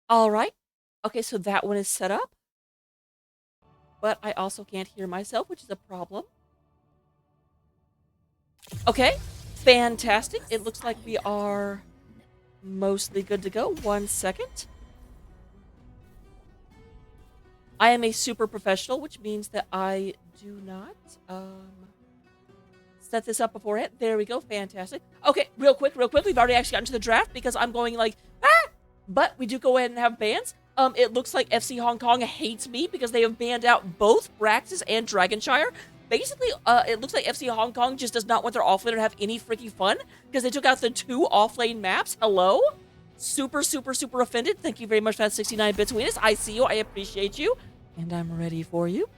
All right. Okay, so that one is set up, but I also can't hear myself, which is a problem. Okay, fantastic. It looks like we are mostly good to go. 1 second. I am a super professional, which means that I do not set this up beforehand. There we go. Fantastic. Okay, real quick. We've already actually gotten to the draft because I'm going like, ah! But we do go ahead and have bans. It looks like FC Hong Kong hates me because they have banned out both Braxis and Dragonshire. Basically, it looks like FC Hong Kong just does not want their offlaner to have any freaking fun because they took out the 2 offlane maps. Hello? Super, super, super offended. Thank you very much for that 69 bits, Weenus. I see you. I appreciate you. And I'm ready for you.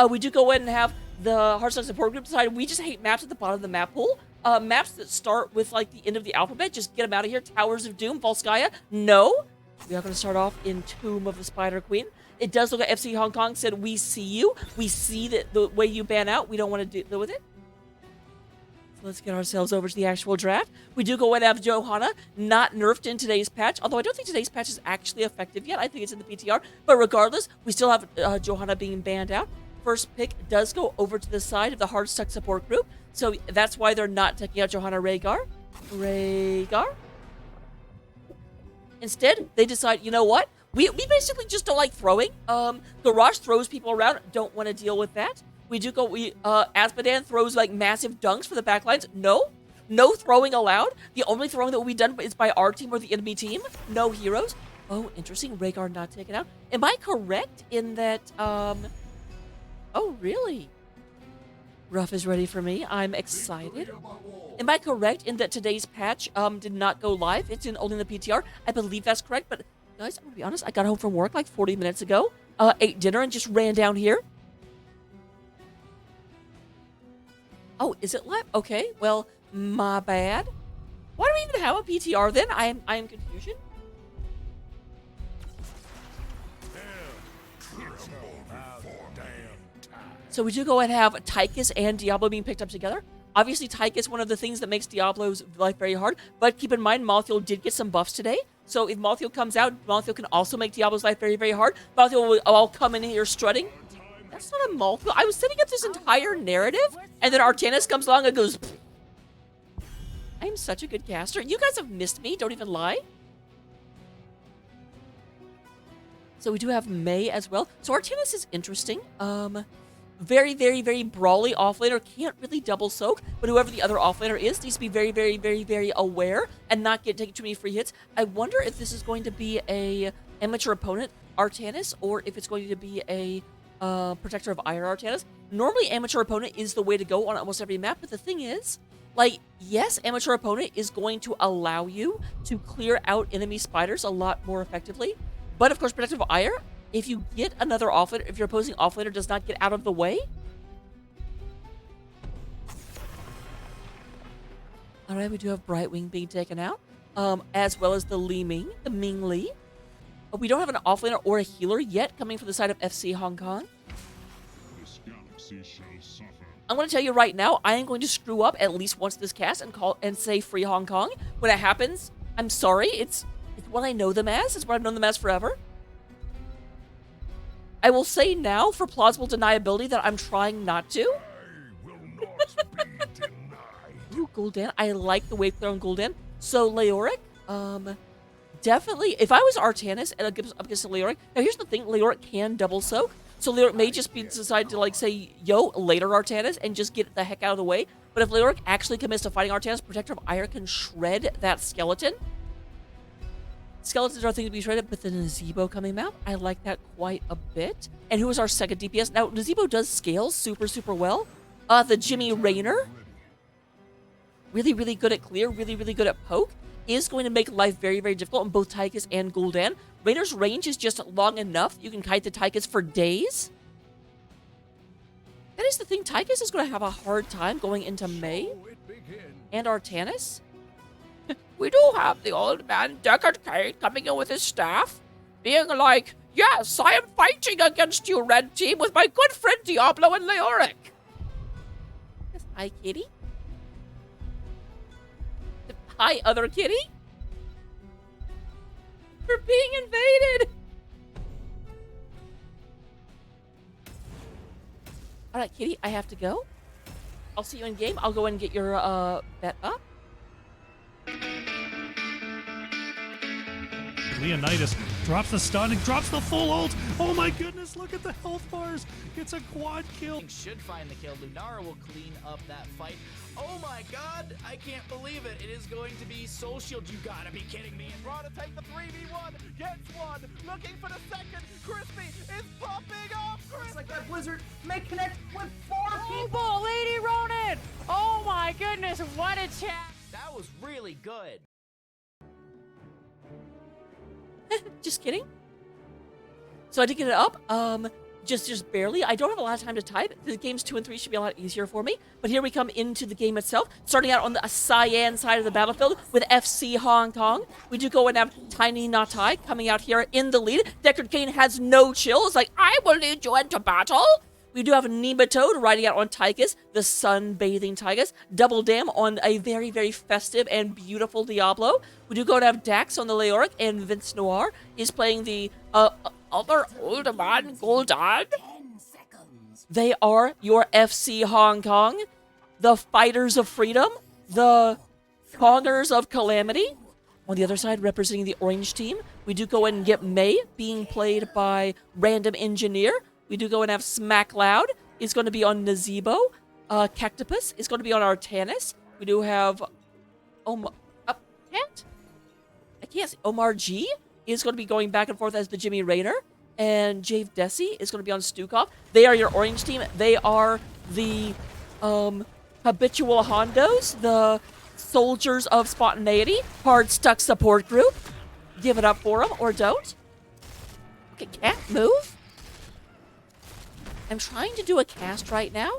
We do go ahead and have the Hearthstone support group decide we just hate maps at the bottom of the map pool. Maps that start with like the end of the alphabet, just get them out of here. Towers of Doom, Volskaya, no. We are going to start off in Tomb of the Spider Queen. It does look like FC Hong Kong said, we see you. We see that the way you ban out. We don't want to deal with it. So let's get ourselves over to the actual draft. We do go ahead and have Johanna, not nerfed in today's patch, although I don't think today's patch is actually effective yet. I think it's in the PTR. But regardless, we still have Johanna being banned out. First pick does go over to the side of the Hardstuck support group, so that's why they're not taking out Johanna Rhaegar. Instead, they decide, you know what? We basically just don't like throwing. Garrosh throws people around, don't want to deal with that. We do go, Azmodan throws like massive dunks for the backlines. No throwing allowed. The only throwing that will be done is by our team or the enemy team. No heroes. Oh, interesting. Rhaegar not taken out. Am I correct in that, oh, really? Ruff is ready for me. I'm excited. Am I correct in that today's patch did not go live? It's only in the PTR. I believe that's correct, but guys, I'm gonna be honest. I got home from work like 40 minutes ago, ate dinner, and just ran down here. Oh, is it live? Okay, well, my bad. Why do we even have a PTR then? I am confusion. So we do go and have Tychus and Diablo being picked up together. Obviously, Tychus, one of the things that makes Diablo's life very hard. But keep in mind, Malthael did get some buffs today. So if Malthael comes out, Malthael can also make Diablo's life very, very hard. Malthael will all come in here strutting. That's not a Malthael. I was setting up this entire narrative, and then Artanis comes along and goes, pfft. I'm such a good caster. You guys have missed me. Don't even lie. So we do have May as well. So Artanis is interesting. Very, very, very brawly offlaner. Can't really double soak, but whoever the other offlaner is needs to be very, very, very, very aware and not take too many free hits. I wonder if this is going to be a amateur opponent Artanis or if it's going to be a protector of Ire Artanis. Normally, amateur opponent is the way to go on almost every map, but the thing is, like, yes, amateur opponent is going to allow you to clear out enemy spiders a lot more effectively, but of course, protector of Ire, if you get another offlaner, if your opposing offlaner does not get out of the way. All right, we do have Brightwing being taken out, as well as the Ming Li. But we don't have an offlaner or a healer yet coming from the side of FC Hong Kong. This galaxy shall suffer. I'm going to tell you right now, I am going to screw up at least once this cast and say free Hong Kong. When it happens, I'm sorry. It's what I know them as. It's what I've known them as forever. I will say now, for plausible deniability, that I'm trying not to. I will not be denied. Ooh, Gul'dan. I like the wave clear on Gul'dan. So, Leoric, definitely, if I was Artanis and up against Leoric, now here's the thing, Leoric can double soak, so Leoric may just decide to, like, say, yo, later Artanis, and just get the heck out of the way. But if Leoric actually commits to fighting Artanis, Protector of Ire can shred that skeleton. Skeletons are things to be shredded, but the Nazebo coming out, I like that quite a bit. And who is our second DPS? Now, Nazebo does scale super, super well. The Jimmy Raynor, really, really good at clear, really, really good at poke, is going to make life very, very difficult on both Tychus and Gul'dan. Raynor's range is just long enough. You can kite the Tychus for days. That is the thing. Tychus is going to have a hard time going into May and Artanis. We do have the old man Deckard Cain coming in with his staff, being like, yes, I am fighting against you, Red Team, with my good friend Diablo and Leoric. Yes, hi, kitty. Hi, other kitty. We're being invaded. All right, Kitty, I have to go. I'll see you in game. I'll go and get your bet up. Leonidas drops the stun and drops the full ult. Oh my goodness, look at the health bars. It's a quad kill. Should find the kill. Lunara will clean up that fight. Oh my god, I can't believe it. It is going to be Soul Shield. You gotta be kidding me. And Raw to take the 3v1. Gets one. Looking for the second. Crispy is popping off. It's like that Blizzard may connect with 4 people. People, Lady Ronin! Oh my goodness, what a chat! That was really good. Just kidding. So I did get it up. Just barely. I don't have a lot of time to type. The games 2 and 3 should be a lot easier for me. But here we come into the game itself. Starting out on the cyan side of the battlefield with FC Hong Kong. We do go and have Tiny Natai coming out here in the lead. Deckard Cain has no chill. It's like, I will lead you into battle. We do have Nematoad riding out on Tychus, the sun-bathing Tychus. Double Dam on a very, very festive and beautiful Diablo. We do go and have Dax on the Leoric, and Vince Noir is playing the other old man, Gul'dan. They are your FC Hong Kong, the Fighters of Freedom, the Kongers of Calamity. On the other side, representing the orange team, we do go and get Mei, being played by Random Engineer. We do go and have Smack Loud is going to be on Nazebo. Cactopus is going to be on Artanis. We do have Omar. I can't see. Omar G is going to be going back and forth as the Jimmy Rayner. And Jave Desi is going to be on Stukov. They are your orange team. They are the habitual Hondos, the soldiers of spontaneity, hard stuck support group. Give it up for them or don't. Okay, can't move. I'm trying to do a cast right now.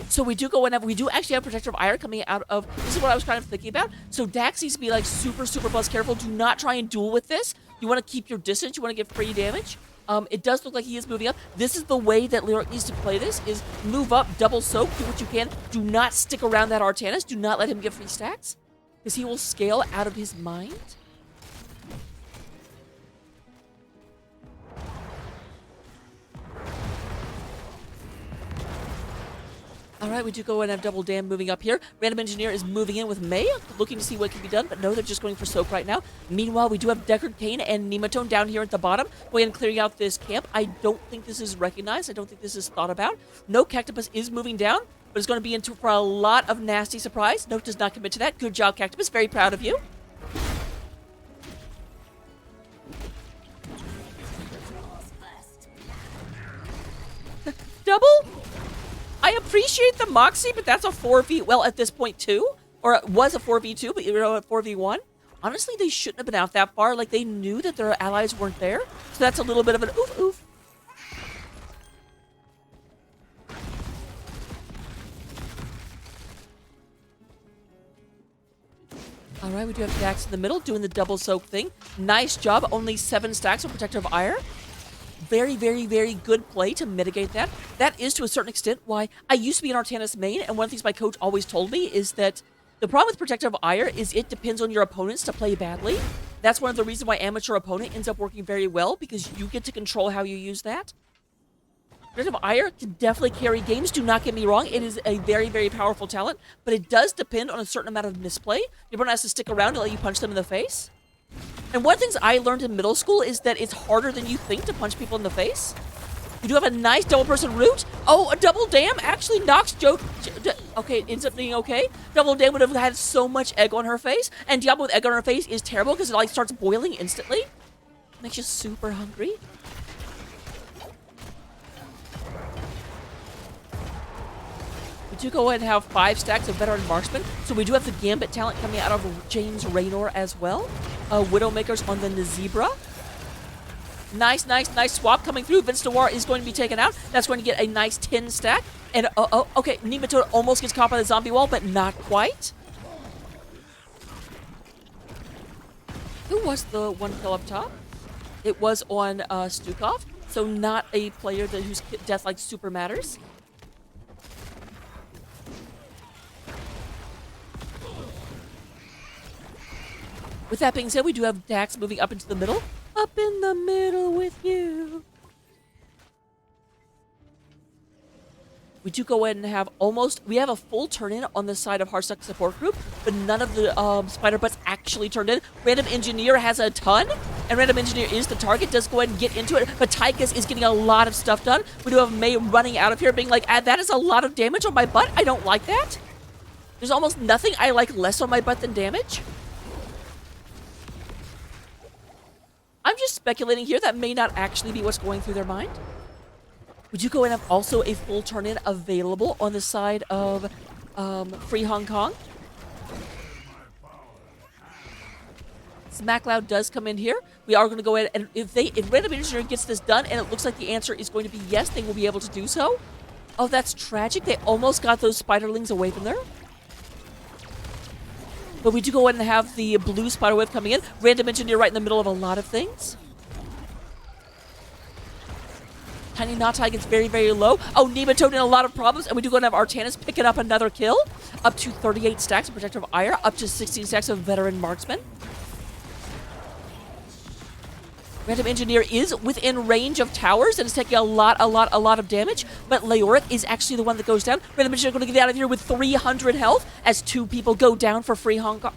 So we do go and we do actually have Protector of Ire coming out of, this is what I was kind of thinking about. So Dax needs to be like super, super plus careful. Do not try and duel with this. You want to keep your distance. You want to get free damage. It does look like he is moving up. This is the way that Lyric needs to play this, is move up, double soak, do what you can. Do not stick around that Artanis. Do not let him get free stacks, because he will scale out of his mind. All right, we do go and have Double Dam moving up here. Random Engineer is moving in with Mei, looking to see what can be done, but no, they're just going for Soak right now. Meanwhile, we do have Deckard Cain and Nematone down here at the bottom, going and clearing out this camp. I don't think this is recognized. I don't think this is thought about. No, Cactopus is moving down, but it's going to be into for a lot of nasty surprise. No, does not commit to that. Good job, Cactopus. Very proud of you. Double? I appreciate the Moxie, but that's a 4v... Well, at this point, 2. Or it was a 4v2, but you're at 4v1. Honestly, they shouldn't have been out that far. Like, they knew that their allies weren't there. So that's a little bit of an oof-oof. All right, we do have Dax in the middle, doing the double soak thing. Nice job. Only 7 stacks of Protector of Ire. Very, very, very good play to mitigate that. That is, to a certain extent, why I used to be an Artanis main, and one of the things my coach always told me is that the problem with Protector of Ire is it depends on your opponents to play badly. That's one of the reasons why Amateur Opponent ends up working very well, because you get to control how you use that. Protector of Ire can definitely carry games, do not get me wrong. It is a very, very powerful talent, but it does depend on a certain amount of misplay. Your opponent has to stick around to let you punch them in the face. And one of the things I learned in middle school is that it's harder than you think to punch people in the face. You do have a nice double-person root. Oh, a Double Dam actually knocks Joe... Okay, it ends up being okay. Double Dam would have had so much egg on her face. And Diablo with egg on her face is terrible because it like starts boiling instantly. Makes you super hungry. We do go ahead and have 5 stacks of Veteran Marksman. So we do have the Gambit talent coming out of James Raynor as well. Widowmakers on the Nazebra. Nice, nice, nice swap coming through. Vince Noir is going to be taken out. That's going to get a nice 10 stack. And, okay, Nematode almost gets caught by the zombie wall, but not quite. Who was the one kill up top? It was on Stukov. So not a player whose death, like, super matters. With that being said, we do have Dax moving up into the middle. Up in the middle with you. We do go ahead and have we have a full turn-in on the side of Harsuck support group, but none of the spider butts actually turned in. Random Engineer has a ton, and Random Engineer is the target, does go ahead and get into it, but Tychus is getting a lot of stuff done. We do have May running out of here being like, that is a lot of damage on my butt. I don't like that. There's almost nothing I like less on my butt than damage. I'm just speculating here. That may not actually be what's going through their mind. Would you go and have also a full turn-in available on the side of Free Hong Kong? SmackLoud does come in here. We are going to go ahead and if Random Engineer gets this done, and it looks like the answer is going to be yes, they will be able to do so. Oh, that's tragic. They almost got those spiderlings away from there. But we do go ahead and have the blue spiderweb coming in. Random Engineer right in the middle of a lot of things. Tiny Naughty gets very, very low. Oh, Nematode in a lot of problems. And we do go and have Artanis picking up another kill. Up to 38 stacks of Protector of Ire. Up to 16 stacks of Veteran Marksman. Random Engineer is within range of towers and is taking a lot of damage. But Leoric is actually the one that goes down. Random Engineer going to get out of here with 300 health as 2 people go down for Free Hong Kong.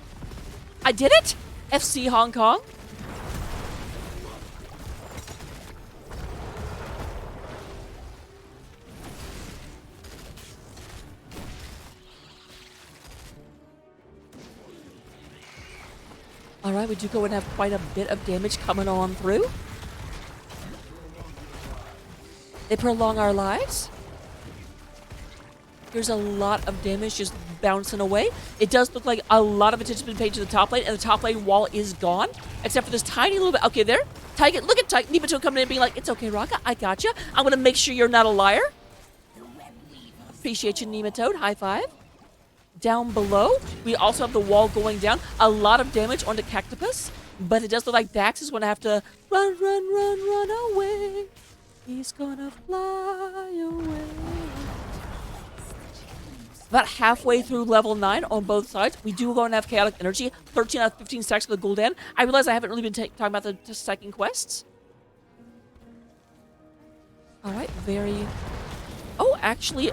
I did it! FC Hong Kong. All right, we do go and have quite a bit of damage coming on through. They prolong our lives. There's a lot of damage just bouncing away. It does look like a lot of attention has been paid to the top lane, and the top lane wall is gone, except for this tiny little bit. Okay, there. Tiger, look at Tiger. Nematode coming in and being like, it's okay, Raka, I got you. I'm going to make sure you're not a liar. Appreciate you, Nematode. High five. Down below, we also have the wall going down. A lot of damage onto Cactopus, but it does look like Dax is going to have to run away. He's gonna fly away. About halfway through level 9 on both sides. We do go and have Chaotic Energy. 13 out of 15 stacks of the Gul'dan. I realize I haven't really been talking about the second quests. Alright, very... Oh, actually,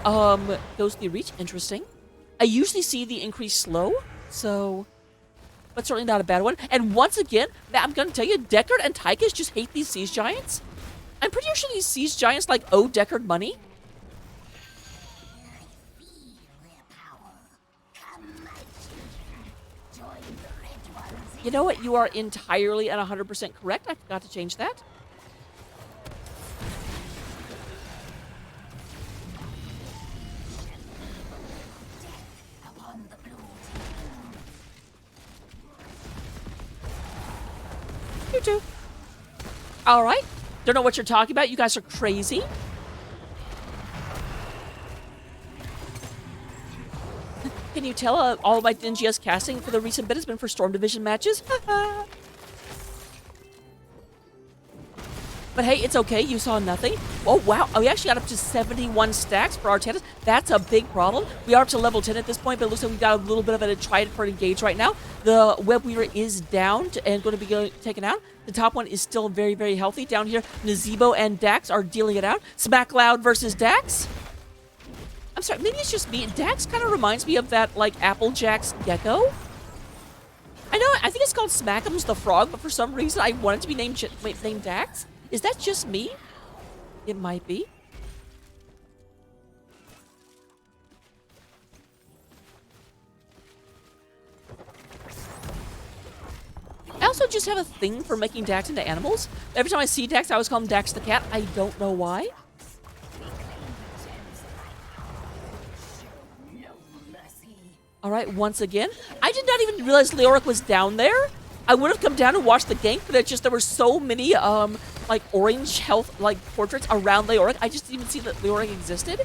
Ghostly Reach. Interesting. I usually see the increase slow, so... But certainly not a bad one. And once again, I'm going to tell you, Deckard and Tychus just hate these Siege Giants. I'm pretty sure these Siege Giants, like, owe Deckard money. You know what? You are entirely and 100% correct. I forgot to change that. You too. All right. Don't know what you're talking about. You guys are crazy. Can you tell all of my NGS casting for the recent bit has been for Storm Division matches? But hey, it's okay. You saw nothing. Oh, wow. Oh, we actually got up to 71 stacks for our tennis. That's a big problem. We are up to level 10 at this point, but it looks like we got a little bit of a try for engage right now. The Web Weaver is down and going to be taken out. The top one is still very, very healthy. Down here, Nazebo and Dax are dealing it out. SmackLoud versus Dax. I'm sorry, maybe it's just me. Dax kind of reminds me of that, like, Applejack's gecko. I know, I think it's called Smackums the Frog, but for some reason I want it to be named Dax. Is that just me? It might be. I also just have a thing for making Dax into animals. Every time I see Dax, I always call him Dax the cat. I don't know why. All right, once again. I did not even realize Leoric was down there. I would have come down and watched the gank, but it's just there were so many, like, orange health, like, portraits around Leoric. I just didn't even see that Leoric existed.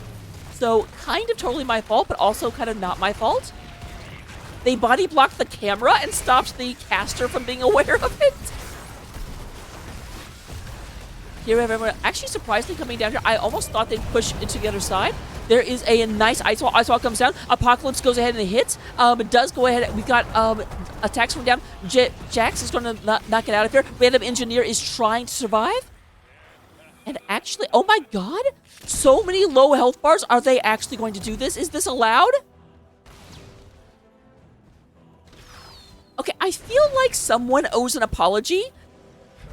So, kind of totally my fault, but also kind of not my fault. They body blocked the camera and stopped the caster from being aware of it. Here we have everyone actually surprisingly coming down here. I almost thought they'd push into the other side. There is a nice Ice Wall. Ice Wall comes down. Apocalypse goes ahead and hits. It does go ahead. We got attacks from down. Jax is going to not get out of here. Random Engineer is trying to survive. And actually, oh my god, so many low health bars. Are they actually going to do this? Is this allowed? Okay, I feel like someone owes an apology.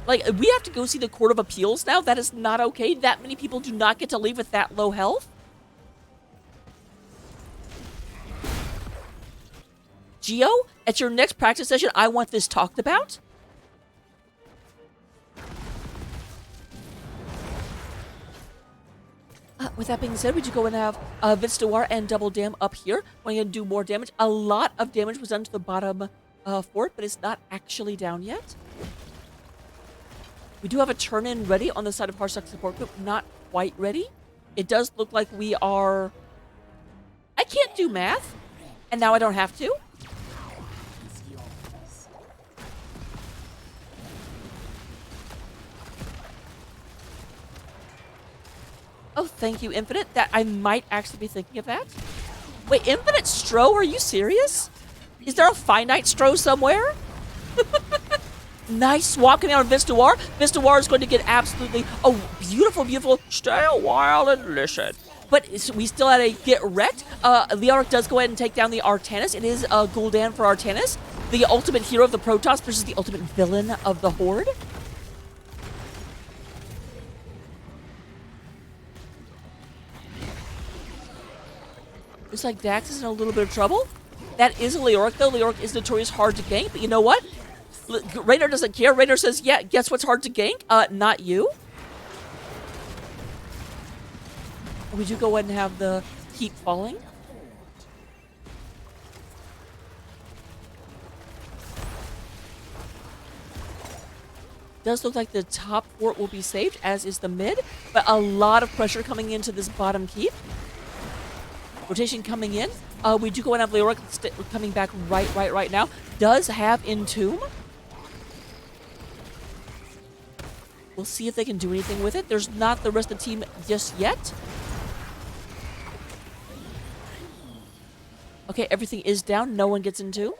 Like, we have to go see the Court of Appeals now. That is not okay. That many people do not get to leave with that low health. Geo, at your next practice session, I want this talked about. With that being said, we do go and have Vince Noir and Double Dam up here. We're going to do more damage. A lot of damage was done to the bottom fort, but it's not actually down yet. We do have a turn-in ready on the side of Harsuck support group. Not quite ready. It does look like we are... I can't do math, and now I don't have to. Oh, thank you, Infinite. That I might actually be thinking of that. Wait, Infinite Stro? Are you serious? Is there a finite Stro somewhere? Nice swap coming out of Vince Noir. Vince Noir is going to get absolutely... Oh, beautiful, beautiful. Stay a while and listen. But we still had a get wrecked. Leoric does go ahead and take down the Artanis. It is Gul'dan for Artanis. The ultimate hero of the Protoss versus the ultimate villain of the Horde. Looks like Dax is in a little bit of trouble. That is a Leoric, though. Leoric is notorious hard to gank, but you know what? Raynor doesn't care. Raynor says, yeah, guess what's hard to gank? Not you. We do go ahead and have the keep falling. Does look like the top fort will be saved, as is the mid, but a lot of pressure coming into this bottom keep. Rotation coming in. We do go and have Leoric coming back right now. Does have Entomb. We'll see if they can do anything with it. There's not the rest of the team just yet. Okay, everything is down. No one gets into.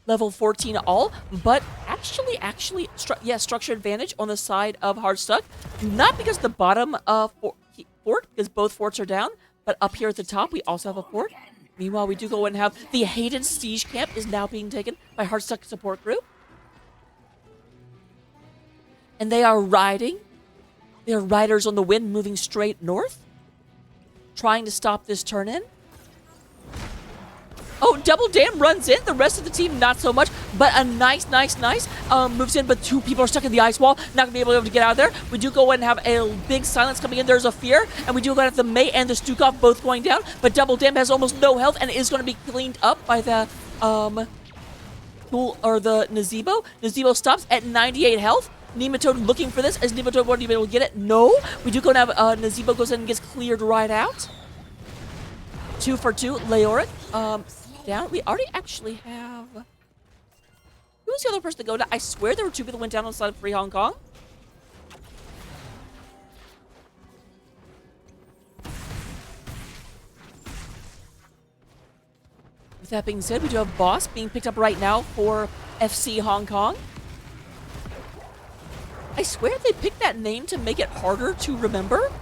Level 14 all, but actually, structure advantage on the side of Hardstuck. Not because the bottom fort, because both forts are down, but up here at the top, we also have a fort. Meanwhile, we do go and have the Hayden Siege Camp is now being taken by Hardstuck support group. And they are riding. They are riders on the wind moving straight north. Trying to stop this turn-in. Oh, Double Dam runs in. The rest of the team, not so much. But a nice moves in. But two people are stuck in the ice wall. Not going to be able to get out of there. We do go and have a big silence coming in. There's a fear. And we do go and have the May and the Stukov both going down. But Double Dam has almost no health and is going to be cleaned up by the the Nazebo. Nazebo stops at 98 health. Nematode looking for this. Is Nematode going to be able to get it? No. We do go and have Nazebo goes in and gets cleared right out. 2 for 2. Leoric. Down. We already actually have... Who was the other person to go down? I swear there were 2 people that went down on the side of Free Hong Kong. With that being said, we do have Boss being picked up right now for FC Hong Kong. I swear they picked that name to make it harder to remember.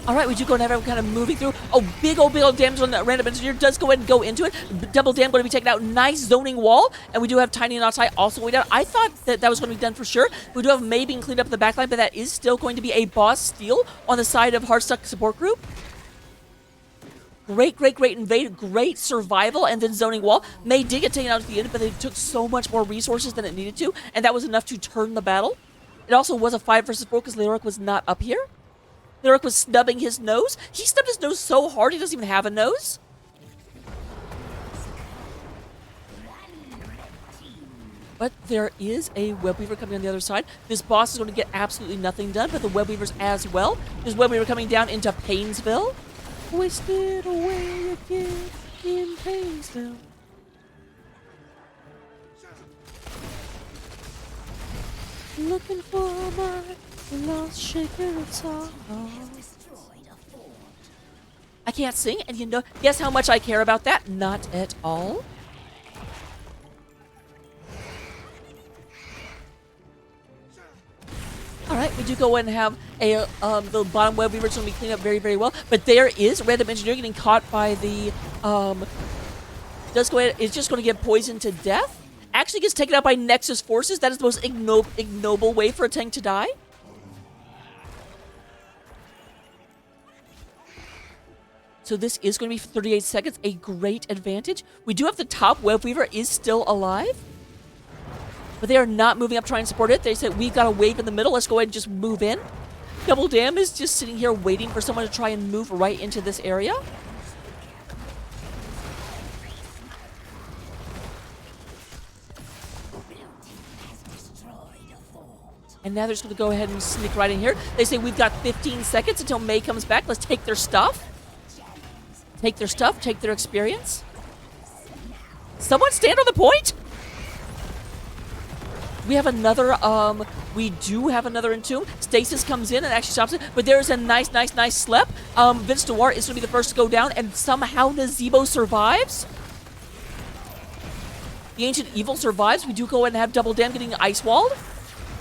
All right, we do go and have everyone kind of moving through. Oh, big old damage on that random engineer. Does go ahead and go into it. Double Dam going to be taken out. Nice zoning wall. And we do have Tiny and Outside also way down. I thought that was going to be done for sure. We do have May being cleaned up in the backline, but that is still going to be a boss steal on the side of Hardstuck support group. Great invade. Great survival. And then zoning wall. May did get taken out at the end, but it took so much more resources than it needed to. And that was enough to turn the battle. It also was a 5 versus 4 because Leoric was not up here. Leoric was snubbing his nose. He snubbed his nose so hard he doesn't even have a nose. But there is a Webweaver coming on the other side. This boss is going to get absolutely nothing done, but the Webweavers as well. There's Webweaver coming down into Painesville. Wasted away again in Painesville. Looking for my Lost shaker of sorrow. I can't sing, and you know, guess how much I care about that? Not at all. All right, we do go in and have a the bottom web weaver going to be cleaned up very, very well. But there is random engineer getting caught by the does go ahead. Is just going to get poisoned to death. Actually gets taken out by Nexus forces. That is the most ignoble way for a tank to die. So this is going to be for 38 seconds, a great advantage. We do have the top web weaver is still alive. But they are not moving up trying to support it. They said, we've got a wave in the middle. Let's go ahead and just move in. Double Dam is just sitting here waiting for someone to try and move right into this area. And now they're just going to go ahead and sneak right in here. They say, we've got 15 seconds until May comes back. Let's take their stuff. Take their stuff. Take their experience. Someone stand on the point. We have another, we do have another Entomb. Stasis comes in and actually stops it, but there's a nice slip. Vince Noir is going to be the first to go down, and somehow Nazebo survives. The Ancient Evil survives. We do go in and have Double Dam getting ice walled.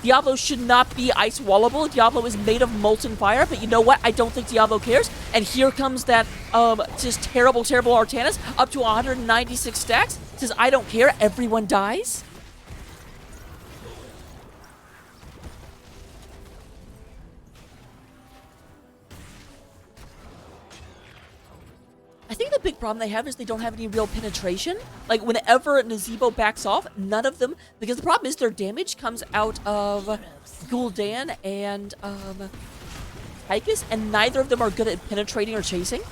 Diablo should not be ice wallable. Diablo is made of molten fire, but you know what? I don't think Diablo cares. And here comes that, just terrible Artanis, up to 196 stacks. Says, I don't care. Everyone dies. I think the big problem they have is they don't have any real penetration. Like, whenever Nazebo backs off, none of them... Because the problem is their damage comes out of Gul'dan and Tychus, and neither of them are good at penetrating or chasing.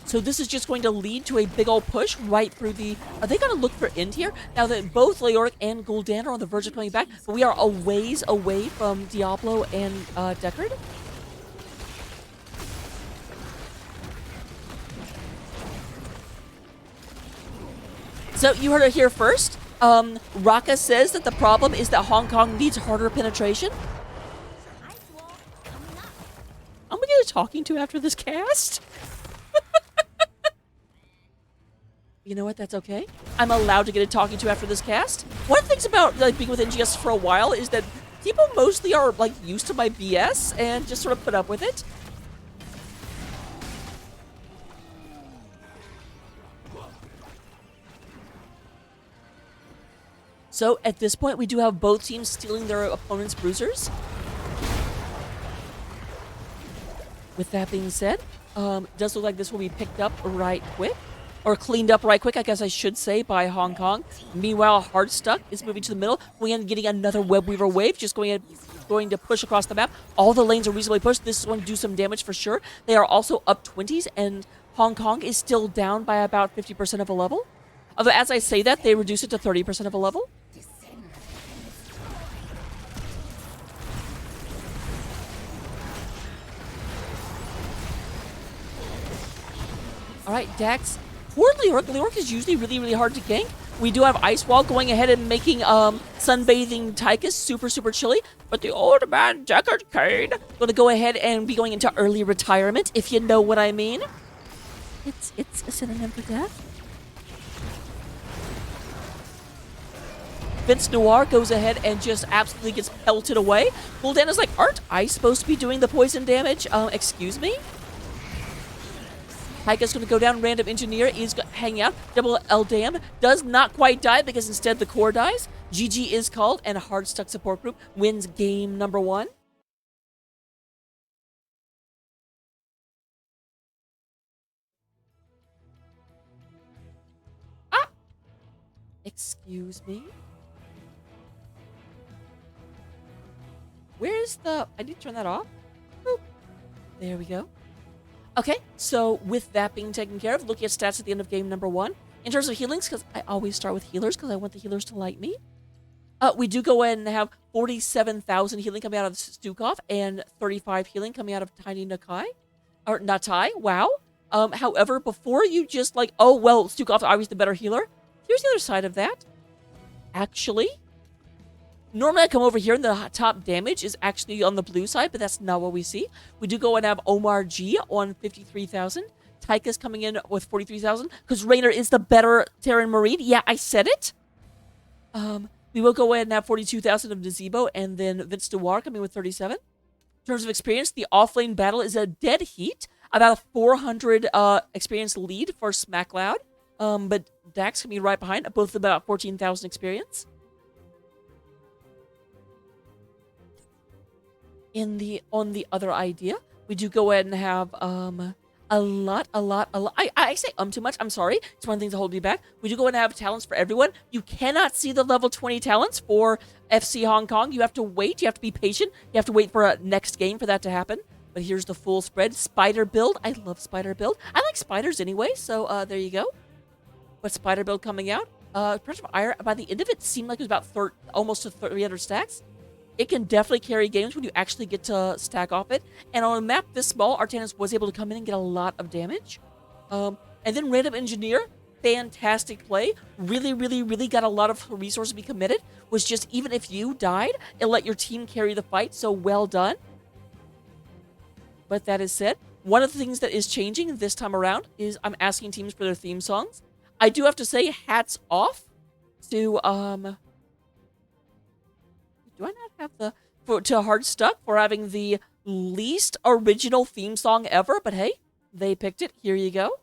So this is just going to lead to a big old push right through the... Are they going to look for end here? Now that both Leoric and Gul'dan are on the verge of coming back, but we are a ways away from Diablo and Deckard. So you heard it here first. Raka says that the problem is that Hong Kong needs harder penetration. I'm gonna get a talking to after this cast. You know what? That's okay. I'm allowed to get a talking to after this cast. One of the things about like being with NGS for a while is that people mostly are like used to my BS and just sort of put up with it. So at this point, we do have both teams stealing their opponent's bruisers. With that being said, does look like this will be picked up right quick. Or cleaned up right quick, I guess I should say, by Hong Kong. Meanwhile, Hardstuck is moving to the middle. Going in and getting another Web Weaver wave. Just going to push across the map. All the lanes are reasonably pushed. This is going to do some damage for sure. They are also up 20s, and Hong Kong is still down by about 50% of a level. Although, as I say that, they reduce it to 30% of a level. All right, Dax. Poor Leoric. Leoric is usually really, really hard to gank. We do have Ice Wall going ahead and making Sunbathing Tychus super, super chilly. But the old man, Deckard Cain, going to go ahead and be going into early retirement, if you know what I mean. It's a synonym for death. Vince Noir goes ahead and just absolutely gets pelted away. Gul'dan is like, aren't I supposed to be doing the poison damage? Excuse me? Tychus going to go down. Random Engineer is hanging out. Double L Dam does not quite die because instead the core dies. GG is called, and Hardstuck support group wins game number 1. Ah! Excuse me? Where's the... I need to turn that off. Boop. There we go. Okay, so with that being taken care of, looking at stats at the end of game number 1. In terms of healings, because I always start with healers because I want the healers to like me. We do go ahead and have 47,000 healing coming out of Stukov and 35 healing coming out of Tiny Nakai. Or Natai, wow. However, before you just like, oh, well, Stukov's obviously the better healer. Here's the other side of that. Actually, Normally I come over here and the top damage is actually on the blue side, but that's not what we see. We do go and have Omar G on 53,000. Taika's coming in with 43,000 because Raynor is the better Terran Marine. Yeah, I said it. We will go ahead and have 42,000 of Nazebo, and then Vince Dewar coming with 37. In terms of experience, the offlane battle is a dead heat. About a 400 experience lead for SmackLoud. But Dax can be right behind, both about 14,000 experience. On the other idea, we do go ahead and have a lot. I say too much. I'm sorry. It's one of the things that hold me back. We do go ahead and have talents for everyone. You cannot see the level 20 talents for FC Hong Kong. You have to wait. You have to be patient. You have to wait for a next game for that to happen. But here's the full spread. Spider build. I love spider build. I like spiders anyway, so there you go. But spider build coming out. Pressure of Ire, by the end of it, seemed like it was about almost to 300 stacks. It can definitely carry games when you actually get to stack off it. And on a map this small, Artanis was able to come in and get a lot of damage. And then Random Engineer, fantastic play. Really got a lot of resources to be committed. Was just, even if you died, it let your team carry the fight, so well done. But that is said, one of the things that is changing this time around is I'm asking teams for their theme songs. I do have to say, hats off to, do I not have to Hard Stuck for having the least original theme song ever? But hey, they picked it. Here you go.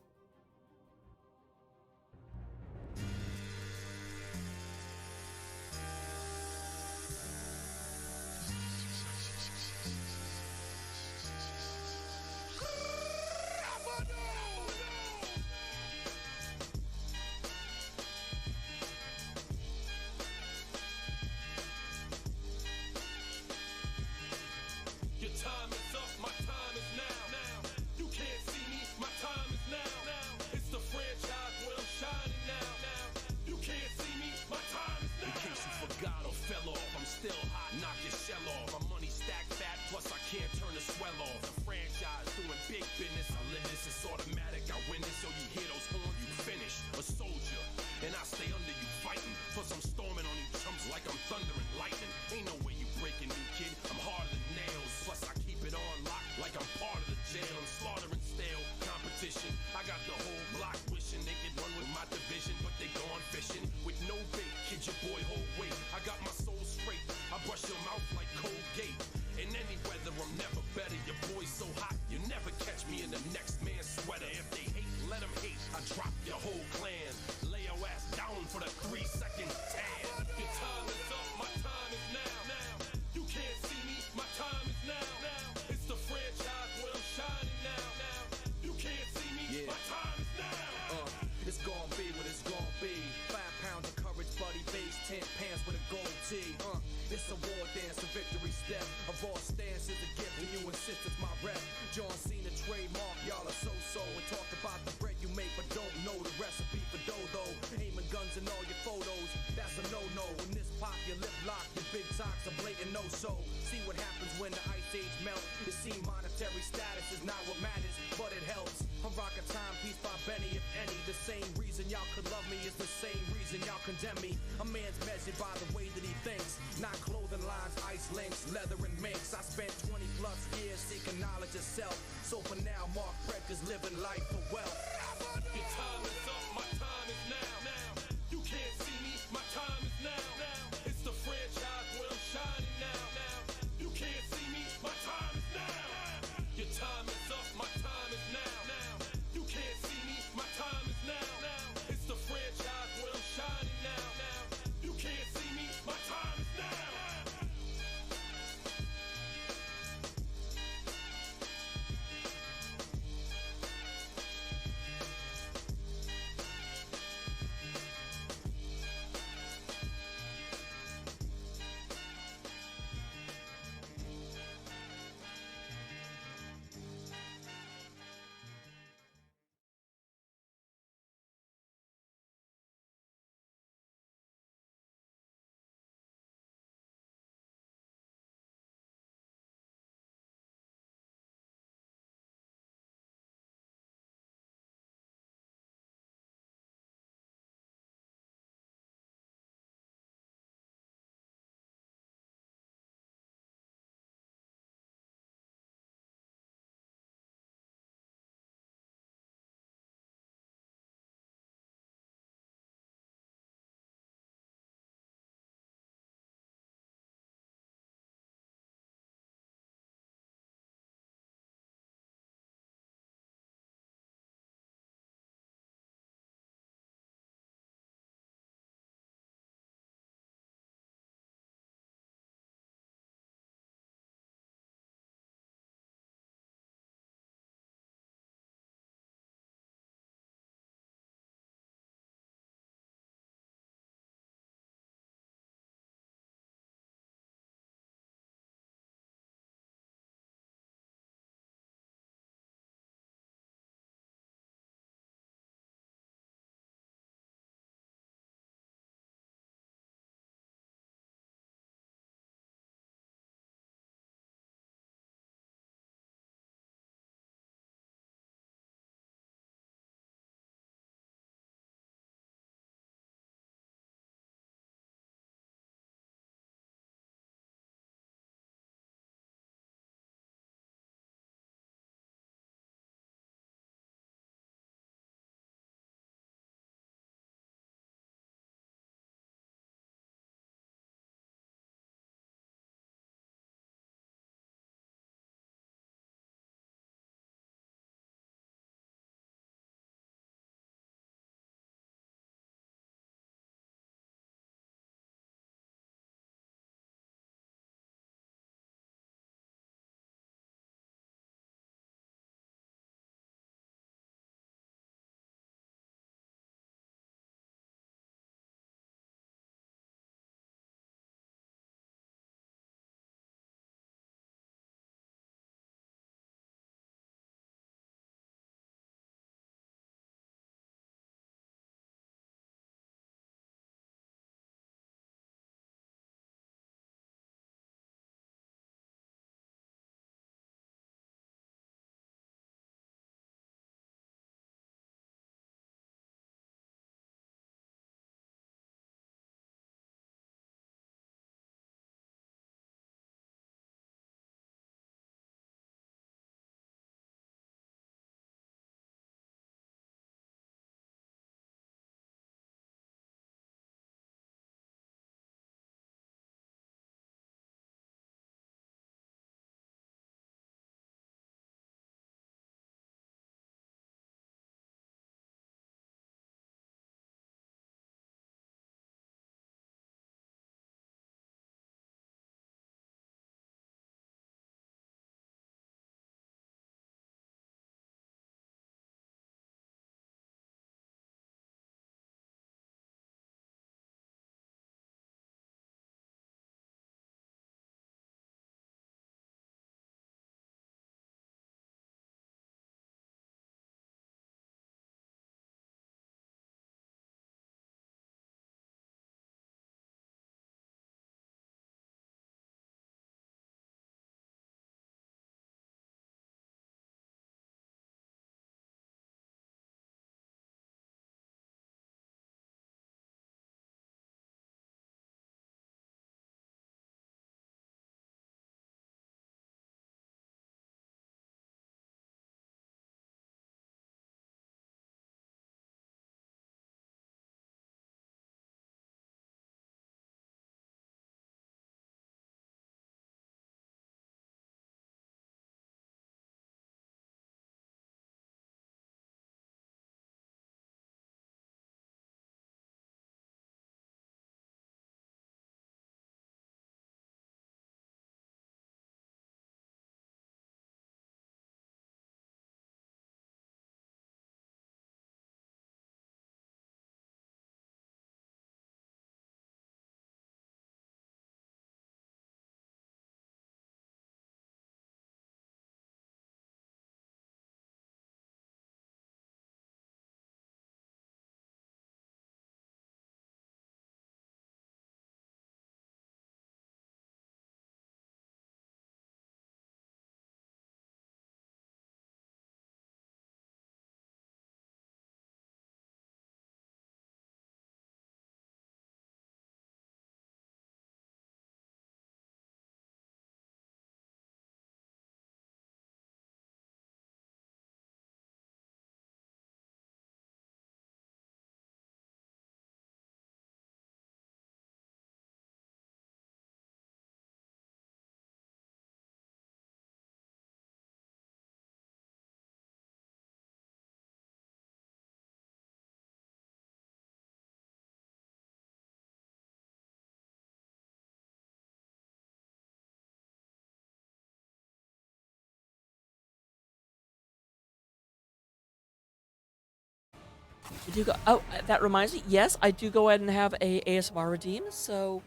We do go. Oh, that reminds me. Yes, I do go ahead and have a ASMR redeem. So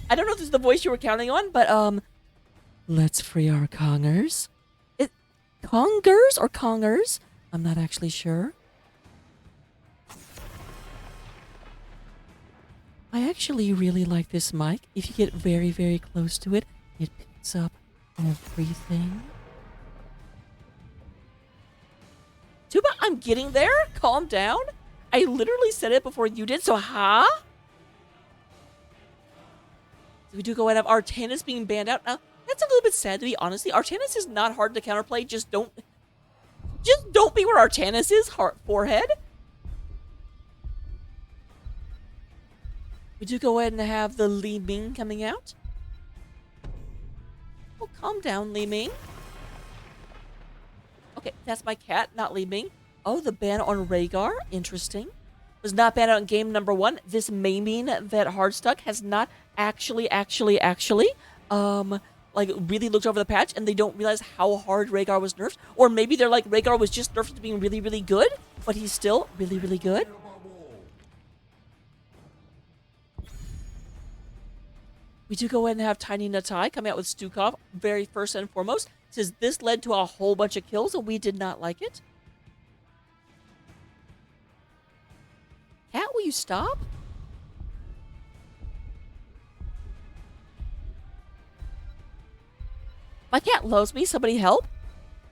I don't know if this is the voice you were counting on, but let's free our Kongers. It Kongers or Kongers? I'm not actually sure. I actually really like this mic. If you get very, very close to it, it picks up everything. Tuba, I'm getting there. Calm down. I literally said it before you did, so huh? So we do go ahead and have Artanis being banned out. Now, that's a little bit sad to be honest. Artanis is not hard to counterplay. Just don't be where Artanis is, forehead. We do go ahead and have the Li Ming coming out. Oh, calm down, Li Ming. Okay, that's my cat, not Li Ming. Oh, the ban on Rhaegar. Interesting. Was not banned out in game number 1. This may mean that Hardstuck has not actually, like, really looked over the patch and they don't realize how hard Rhaegar was nerfed. Or maybe they're like, Rhaegar was just nerfed to being really, really good, but he's still really, really good. We do go ahead and have Tiny Natai come out with Stukov, very first and foremost. Says this led to a whole bunch of kills and we did not like it. Cat, will you stop? My cat loves me. Somebody help.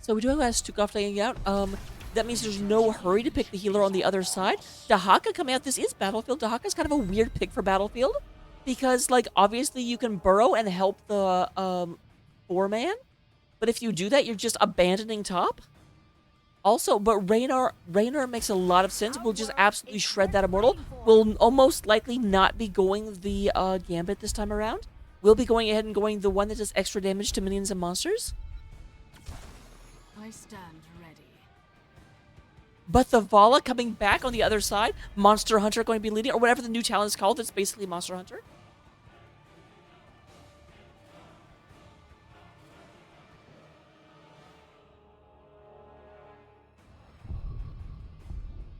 So we do have Stukov taking out. That means there's no hurry to pick the healer on the other side. Dahaka coming out. This is Battlefield. Dahaka's kind of a weird pick for Battlefield. Because, like, obviously you can burrow and help the 4-man. But if you do that, you're just abandoning top. Also, but Raynor makes a lot of sense. We'll just absolutely shred that Immortal. We'll almost likely not be going the Gambit this time around. We'll be going ahead and going the one that does extra damage to minions and monsters. I stand ready. But the Vala coming back on the other side. Monster Hunter going to be leading, or whatever the new talent is called. It's basically Monster Hunter.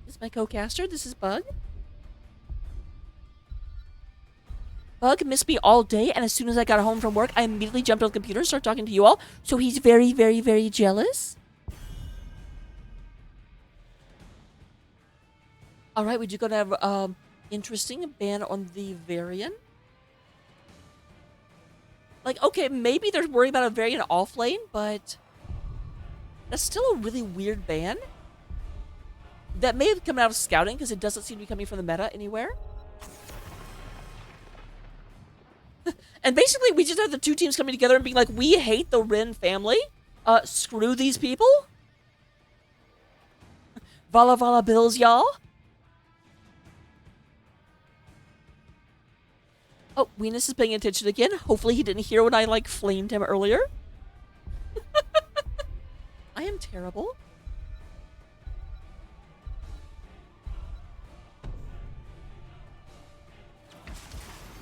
This is my co-caster. This is Bug. Bug missed me all day, and as soon as I got home from work, I immediately jumped on the computer and started talking to you all. So he's very, very, very jealous. All right, we do go to have interesting ban on the Varian. Like, okay, maybe they're worried about a Varian off lane, but that's still a really weird ban. That may have come out of scouting because it doesn't seem to be coming from the meta anywhere. And basically, we just have the two teams coming together and being like, we hate the Rin family. Screw these people. Vala Vala Bills, y'all. Oh, Venus is paying attention again. Hopefully he didn't hear when I, like, flamed him earlier. I am terrible.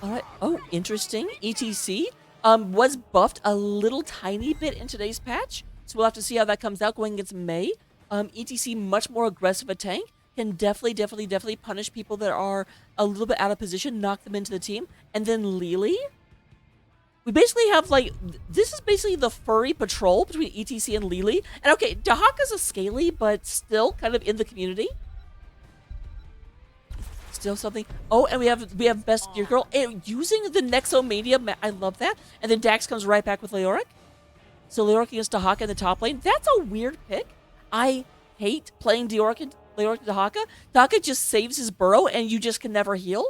All right. Oh, interesting. ETC was buffed a little tiny bit in today's patch, so we'll have to see how that comes out going against Mei. ETC, much more aggressive a tank, can definitely punish people that are a little bit out of position, knock them into the team. And then Lily, we basically have, like, this is basically the furry patrol between ETC and Lily. And okay, Dahaka's a scaly, but still kind of in the community. Still something. Oh, and we have Best Gear Girl and using the Nexomania. I love that. And then Dax comes right back with Leoric. So Leoric against Dahaka in the top lane. That's a weird pick. I hate playing Leoric and Dahaka. Dahaka just saves his burrow and you just can never heal.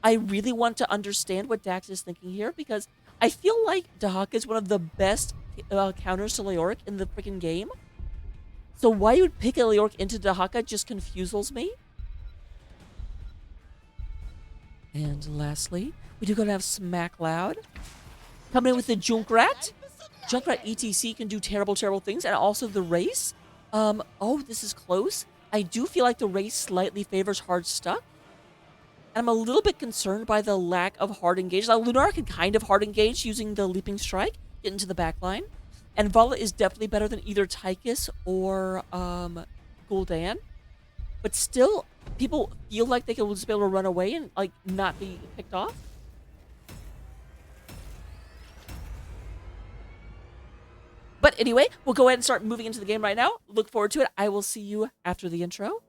I really want to understand what Dax is thinking here because I feel like Dahaka is one of the best counters to Leoric in the freaking game. So why you would pick a Leoric into Dahaka just confuses me. And lastly, we do gotta have Smack Loud coming in with the Junkrat. Junkrat ETC can do terrible things, and also the race. Oh, this is close. I do feel like the race slightly favors hard stuck. And I'm a little bit concerned by the lack of hard engage. Now, Lunar can kind of hard engage using the leaping strike, get into the back line. And Vala is definitely better than either Tychus or Gul'dan. But still, people feel like they can just be able to run away and like not be picked off. But anyway, we'll go ahead and start moving into the game right now. Look forward to it. I will see you after the intro.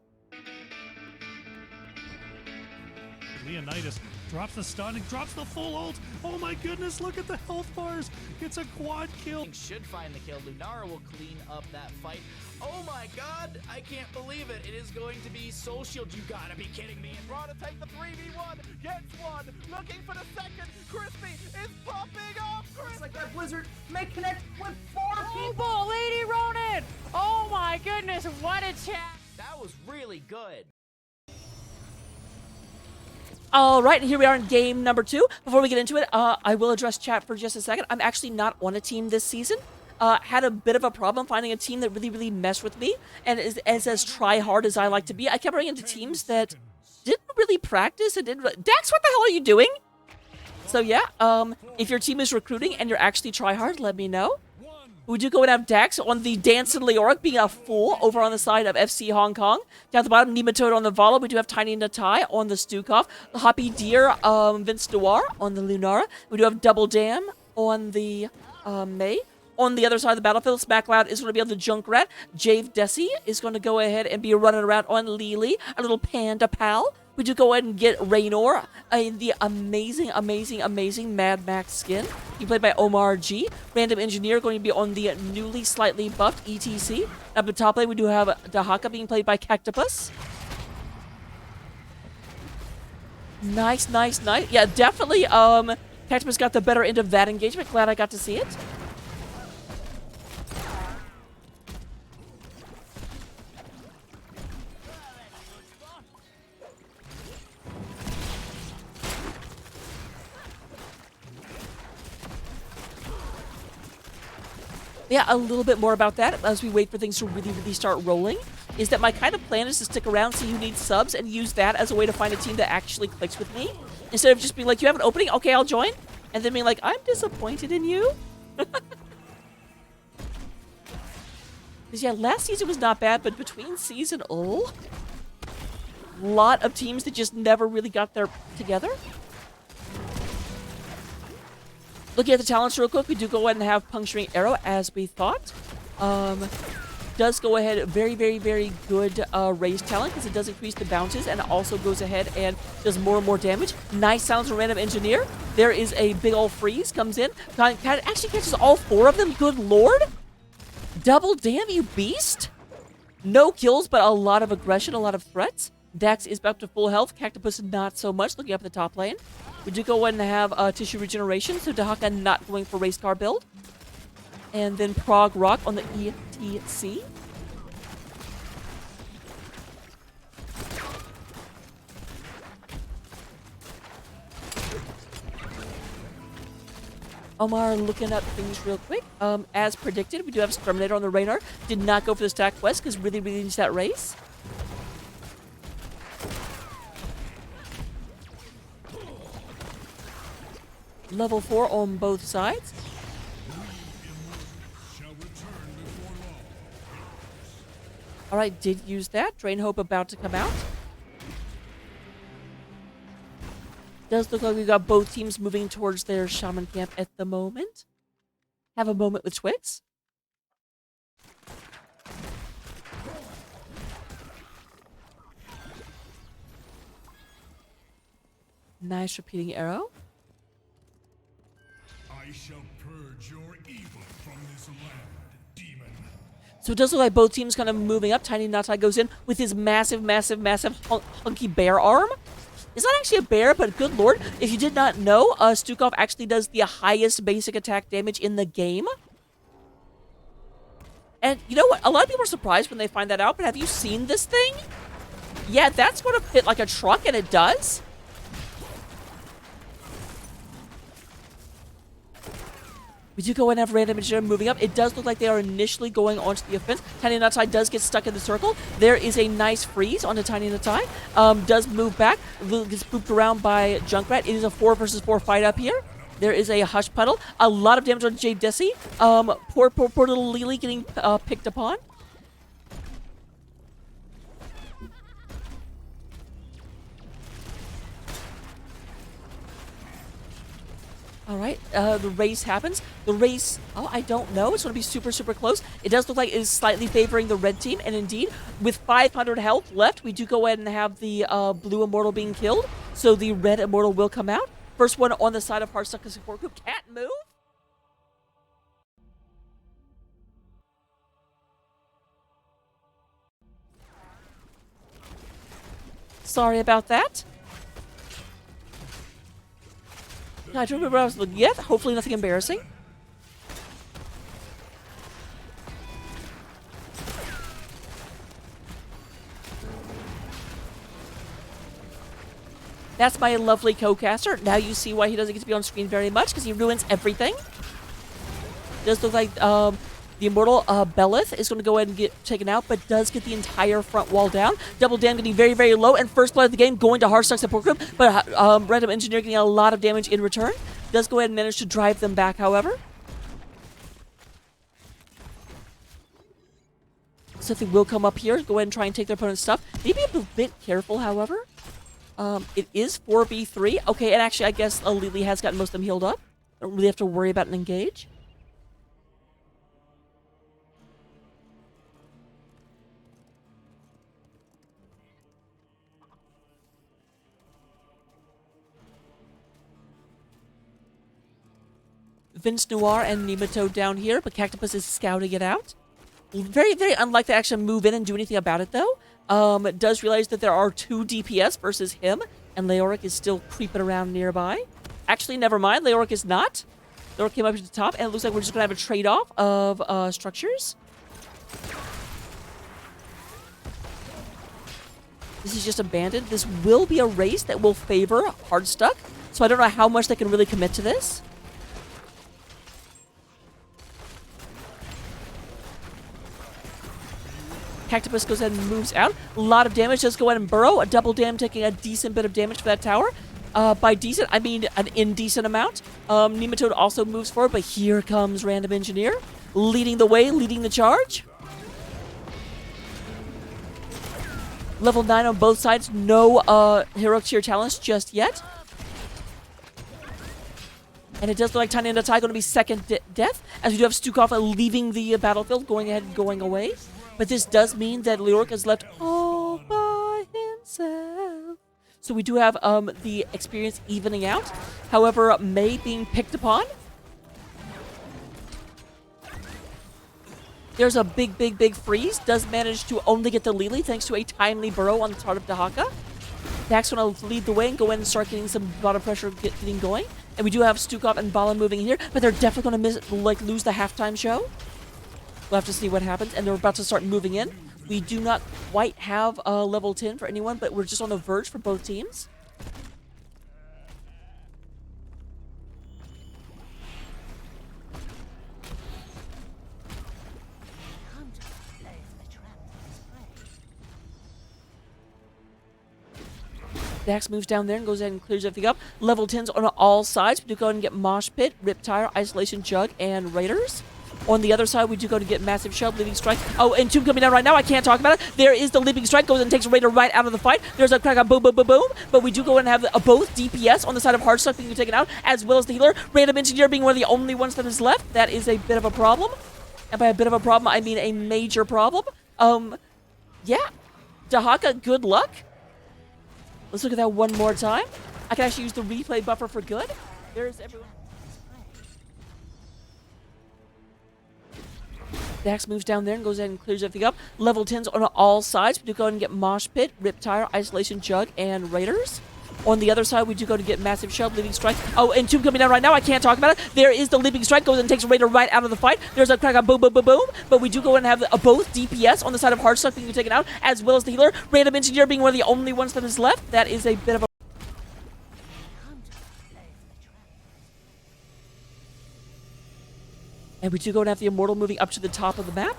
Leonidas drops the stun and drops the full ult. Oh my goodness, look at the health bars. It's a quad kill. Should find the kill. Lunara will clean up that fight. Oh my god, I can't believe it. It is going to be Soul Shield. You gotta be kidding me. And Raw to take the 3v1, gets one, looking for the second. Crispy is popping off. Looks like that Blizzard may connect with 4 Oh, people. ball, Lady Ronin! Oh my goodness, what a chat! That was really good. All right, here we are in game number 2. Before we get into it, I will address chat for just a second. I'm actually not on a team this season. Had a bit of a problem finding a team that really messed with me and is as try-hard as I like to be. I kept running into teams that didn't really practice and didn't... Dax, what the hell are you doing? So yeah, if your team is recruiting and you're actually try-hard, let me know. We do go and have Dax on the Dancing Leoric being a fool over on the side of FC Hong Kong. Down at the bottom, Nematode on the Vala. We do have Tiny Natai on the Stukov. The Hoppy Deer, Vince Noir on the Lunara. We do have Double Dam on the May. On the other side of the battlefield, Smackloud is going to be on the Junkrat. Jave Desi is going to go ahead and be running around on Lily, a little panda pal. We do go ahead and get Raynor in the amazing Mad Max skin. He played by Omar G. Random Engineer going to be on the newly slightly buffed ETC. Up the top lane, we do have Dahaka being played by Cactopus. Nice. Yeah, definitely, Cactopus got the better end of that engagement. Glad I got to see it. Yeah, a little bit more about that as we wait for things to really start rolling, is that my kind of plan is to stick around, see who needs subs, and use that as a way to find a team that actually clicks with me. Instead of just being like, you have an opening? Okay, I'll join. And then being like, I'm disappointed in you. Because yeah, last season was not bad, but between season, lot of teams that just never really got their together. Looking at the talents real quick, we do go ahead and have Puncturing Arrow as we thought. Does go ahead, very good raise talent because it does increase the bounces and it also goes ahead and does more and more damage. Nice sounds from Random Engineer. There is a big ol' freeze, comes in. Actually catches all 4 of them, good lord. Double damn, you beast. No kills, but a lot of aggression, a lot of threats. Dax is back to full health. Cactopus not so much, looking up at the top lane. We do go ahead and have Tissue Regeneration, so Dahaka not going for Race Car build. And then Prog Rock on the ETC. Omar looking up things real quick. As predicted, we do have Exterminator on the radar. Did not go for the stack quest because really needs that race. Level 4 on both sides. Alright, did use that. Drain Hope about to come out. Does look like we got both teams moving towards their Shaman camp at the moment. Have a moment with Twix. Nice repeating arrow. I shall purge your evil from this land, demon. So it does look like both teams kind of moving up. Tiny Natai goes in with his massive hunky bear arm. It's not actually a bear, but good lord. If you did not know, Stukov actually does the highest basic attack damage in the game. And you know what? A lot of people are surprised when they find that out, but have you seen this thing? Yeah, that's going to fit like a truck, and it does. We do go and have Random Engineer moving up. It does look like they are initially going onto the offense. Tiny Natai does get stuck in the circle. There is a nice freeze onto Tiny Natai. Does move back. Gets pooped around by Junkrat. It is a 4 versus 4 fight up here. There is a Hush Puddle. A lot of damage on Jade Desi. Poor little Lily getting picked upon. All right, the race happens. The race, oh, I don't know. It's going to be super, super close. It does look like it is slightly favoring the red team. And indeed, with 500 health left, we do go ahead and have the blue Immortal being killed. So the red Immortal will come out. First one on the side of Heartstuck support group. Can't move. Sorry about that. I don't remember what I was looking at. Hopefully nothing embarrassing. That's my lovely co-caster. Now you see why he doesn't get to be on screen very much, because he ruins everything. Does look like the Immortal Belith is going to go ahead and get taken out, but does get the entire front wall down. Double Dam getting very, very low, and first blood of the game going to Heartstuck support group, but Random Engineer getting a lot of damage in return. Does go ahead and manage to drive them back, however. So they will come up here, go ahead and try and take their opponent's stuff. Maybe a bit careful, however. It is 4v3. Okay, and actually, I guess Lily has gotten most of them healed up. Don't really have to worry about an engage. Vince Noir and Nematode down here, but Cactopus is scouting it out. Very, very unlikely to actually move in and do anything about it, though. Does realize that there are 2 DPS versus him, and Leoric is still creeping around nearby. Actually, never mind. Leoric is not. Leoric came up to the top, and it looks like we're just going to have a trade-off of structures. This is just abandoned. This will be a race that will favor Heartstuck, so I don't know how much they can really commit to this. Cactopus goes ahead and moves out. A lot of damage. Does go ahead and burrow. A double dam taking a decent bit of damage for that tower. By decent, I mean an indecent amount. Nematode also moves forward, but here comes Random Engineer. Leading the way, leading the charge. Level 9 on both sides. No Heroic Tier challenge just yet. And it does look like Tiny and Datai going to be second death, as we do have Stukov leaving the battlefield, going ahead and going away. But this does mean that Leoric is left all by himself. So we do have the experience evening out. However, May being picked upon. There's a big, big, big freeze. Does manage to only get the Lily thanks to a timely burrow on the part of Dahaka. Dax going to lead the way and go in and start getting some bottom pressure getting going. And we do have Stukov and Bala moving here, but they're definitely going to lose the halftime show. We'll have to see what happens, and they're about to start moving in. We do not quite have level 10 for anyone, but we're just on the verge for both teams. Dax moves down there and goes ahead and clears everything up. Level 10s on all sides. We do go ahead and get Mosh Pit, Rip Tire, Isolation Jug, and Raiders. On the other side, we do go to get Massive Shove, Leaping Strike. Oh, and Tomb coming down right now. I can't talk about it. There is the Leaping Strike. Goes and takes Raider right out of the fight. There's a crack on boom, boom, boom, boom. But we do go and have both DPS on the side of Heartstuck being taken out, as well as the healer. Random Engineer being one of the only ones that is left. That is a bit of a problem. And by a bit of a problem, I mean a major problem. Yeah. Dahaka, good luck. Let's look at that one more time. I can actually use the replay buffer for good. There's everyone. Dax moves down there and goes ahead and clears everything up. Level 10s on all sides. We do go ahead and get Mosh Pit, Rip Tire, Isolation Jug, and Raiders. On the other side, we do go to get Massive Shove, Leaping Strike. Oh, and Tomb coming down right now. I can't talk about it. There is the Leaping Strike. Goes and takes Raider right out of the fight. There's a crack on boom, boom, boom, boom. But we do go and have both DPS on the side of Heartstuck being taken out, as well as the healer. Random Engineer being one of the only ones that is left. That is a bit of a... And we do go and have the Immortal moving up to the top of the map.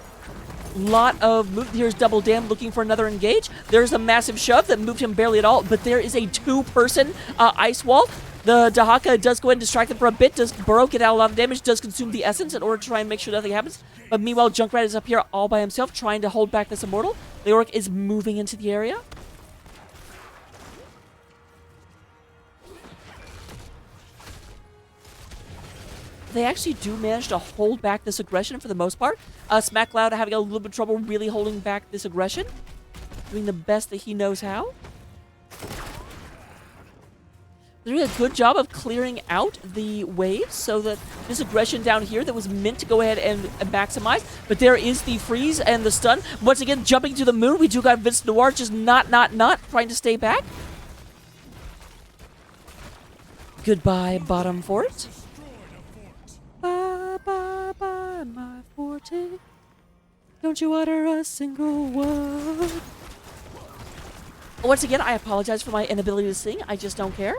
Lot of move. Here's Double Dam looking for another engage. There's a Massive Shove that moved him barely at all, but there is a 2-person ice wall. The Dahaka does go ahead and distract them for a bit. Does Burrow get out a lot of damage, does consume the essence in order to try and make sure nothing happens. But meanwhile, Junkrat is up here all by himself, trying to hold back this Immortal. Leoric is moving into the area. they actually do manage to hold back this aggression for the most part. Smack Loud having a little bit of trouble really holding back this aggression. Doing the best that he knows how. They're doing a good job of clearing out the waves so that this aggression down here that was meant to go ahead and maximize. But there is the freeze and the stun. Once again, jumping to the moon. We do got Vince Noir just not trying to stay back. Goodbye, bottom fort. Bye, bye, bye, my forte. Don't you utter a single word. Once again, I apologize for my inability to sing. I just don't care.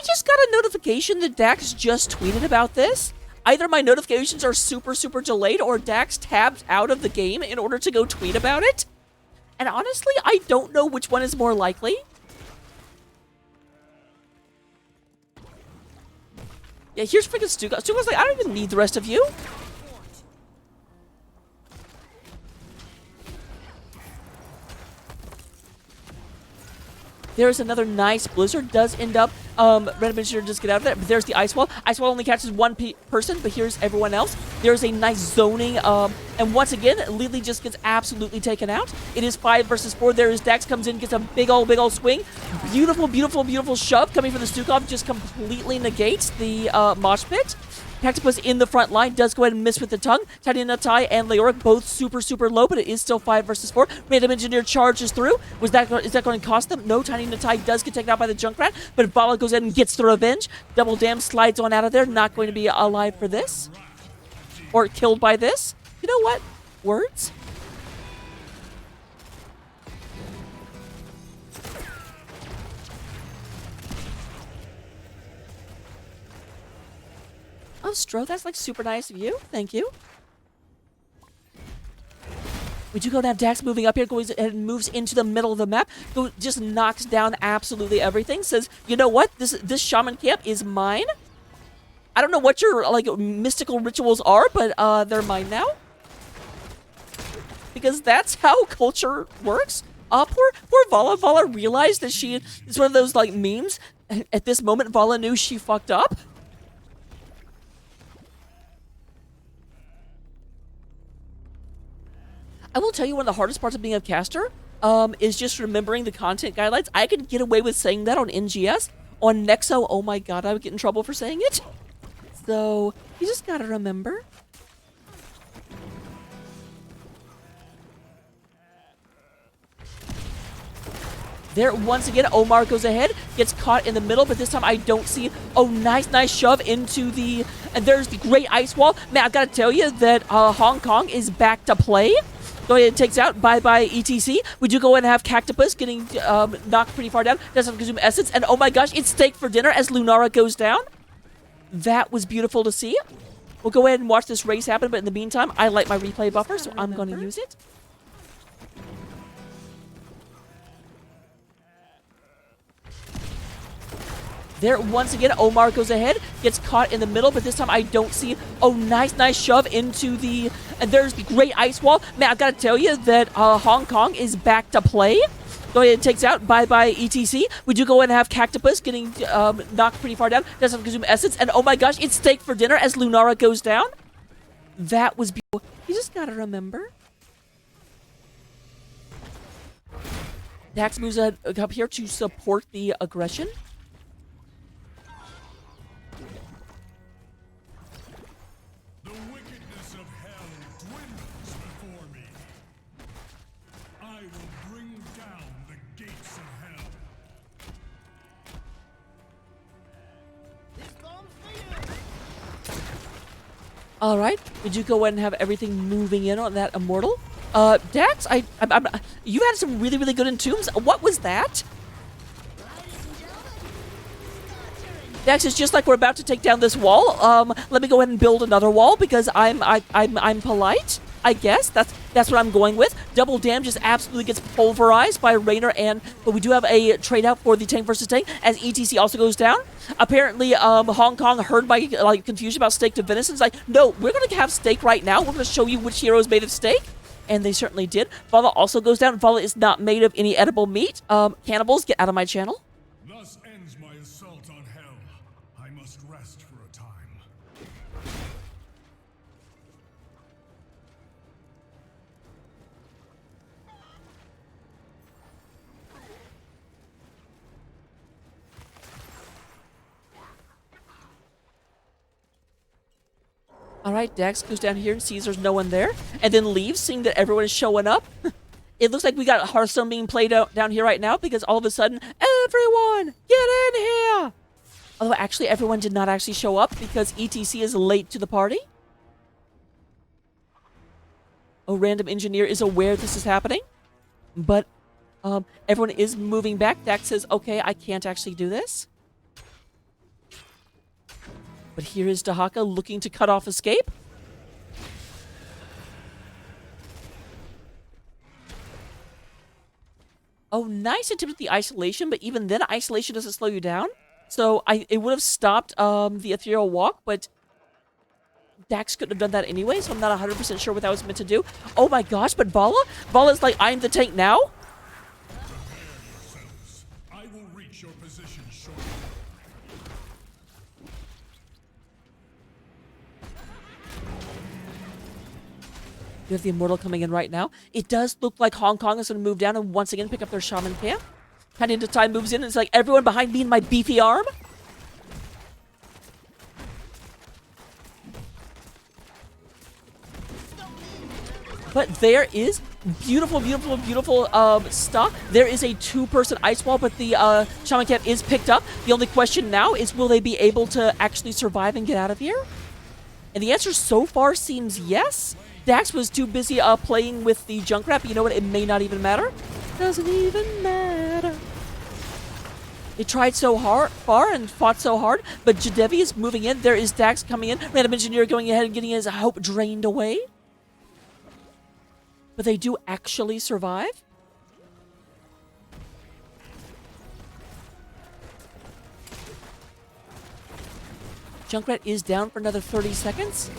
Just got a notification that Dax just tweeted about this. Either my notifications are super delayed or Dax tabbed out of the game in order to go tweet about it. And honestly, I don't know which one is more likely. Yeah, here's freaking Stuka. Stuka's like, I don't even need the rest of you. There's another nice blizzard. Does end up Random Engineer just get out of there. But there's the Ice Wall. Ice Wall only catches one person, but here's everyone else. There's a nice zoning. And once again, Lily just gets absolutely taken out. It is 5 versus 4. There is Dax comes in, gets a big old swing. Beautiful shove coming from the Stukov. Just completely negates the mosh pit. Cactopus in the front line does go ahead and miss with the tongue. Tiny Nutai and Leoric both super low, but it is still 5 versus 4. Random Engineer charges through. Is that going to cost them? No, Tiny Nutai does get taken out by the Junkrat, but Vala goes ahead and gets the revenge. Double Dam slides on out of there. Not going to be alive for this. Or killed by this. You know what? Words? Oh, Stro, that's like super nice of you. Thank you. We do go to have Dax moving up here, goes and moves into the middle of the map. Just knocks down absolutely everything. Says, you know what? This shaman camp is mine. I don't know what your like mystical rituals are, but they're mine now. Because that's how culture works. Poor Vala. Vala realized that she is one of those like memes. At this moment, Vala knew she fucked up. I will tell you, one of the hardest parts of being a caster is just remembering the content guidelines. I could get away with saying that on NGS. On Nexo, oh my god, I would get in trouble for saying it. So, you just gotta remember. There, once again, Omar goes ahead, gets caught in the middle, but this time I don't see... Oh, nice shove into the... And there's the great ice wall. Man, I've got to tell you that Hong Kong is back to play. Go ahead and takes out. Bye-bye, ETC. We do go ahead and have Cactopus getting knocked pretty far down. Doesn't consume essence. And oh my gosh, it's steak for dinner as Lunara goes down. That was beautiful to see. We'll go ahead and watch this race happen, but in the meantime, I like my replay buffer, so I'm going to use it. There, once again, Omar goes ahead, gets caught in the middle, but this time I don't see... Oh, nice shove into the... And there's the great ice wall. Man, I've got to tell you that Hong Kong is back to play. Go ahead and takes out. Bye-bye, ETC. We do go ahead and have Cactopus getting knocked pretty far down. Doesn't consume essence. And oh my gosh, it's steak for dinner as Lunara goes down. That was beautiful. You just got to remember. Dax moves up here to support the aggression. All right, we do go ahead and have everything moving in on that immortal. Dax, you've had some really good entombs. What was that? Dax, it's just like we're about to take down this wall. Let me go ahead and build another wall because I'm polite. I guess. That's what I'm going with. Double Damage just absolutely gets pulverized by Raynor, but we do have a trade out for the tank versus tank as ETC also goes down. Apparently, Hong Kong heard my confusion about steak to venison. It's like, no, we're going to have steak right now. We're going to show you which hero is made of steak. And they certainly did. Vala also goes down. Vala is not made of any edible meat. Cannibals, get out of my channel. Thus ends my assault on hell. I must rest for a time. All right, Dax goes down here and sees there's no one there, and then leaves, seeing that everyone is showing up. It looks like we got Hearthstone being played out down here right now because all of a sudden, everyone, get in here! Although actually, everyone did not actually show up because ETC is late to the party. Oh, Random Engineer is aware this is happening, but everyone is moving back. Dax says, okay, I can't actually do this. But here is Dahaka looking to cut off escape. Oh, nice attempt at the isolation, but even then, isolation doesn't slow you down. So it would have stopped the ethereal walk, but Dax couldn't have done that anyway, so I'm not 100% sure what that was meant to do. Oh my gosh, but Vala? Vala's like, I'm the tank now? Prepare yourselves. I will reach your position shortly. You have the Immortal coming in right now. It does look like Hong Kong is going to move down and once again pick up their Shaman camp. Kind of into time moves in and it's like, everyone behind me in my beefy arm. But there is beautiful, beautiful, beautiful stock. There is a 2-person ice wall, but the Shaman camp is picked up. The only question now is, will they be able to actually survive and get out of here? And the answer so far seems yes. Dax was too busy playing with the Junkrat, but you know what? It may not even matter. Doesn't even matter. They tried so far and fought so hard, but Jadevi is moving in. There is Dax coming in. Random Engineer going ahead and getting his hope drained away. But they do actually survive. Junkrat is down for another 30 seconds.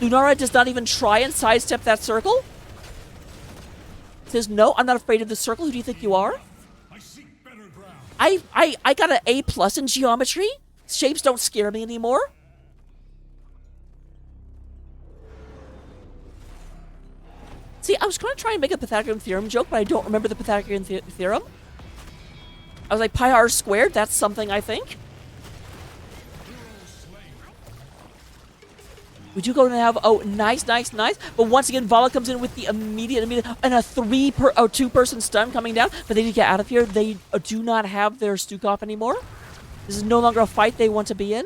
Lunara does not even try and sidestep that circle. Says, no, I'm not afraid of the circle. Who do you think you are? I seek better ground. I got an A+ in geometry. Shapes don't scare me anymore. See, I was going to try and make a Pythagorean theorem joke, but I don't remember the Pythagorean theorem. I was like, pi r squared, that's something, I think. We do go and have, oh, nice, nice, nice. But once again, Vala comes in with the immediate, and a 2-person stun coming down. But they need to get out of here. They do not have their Stukov anymore. This is no longer a fight they want to be in.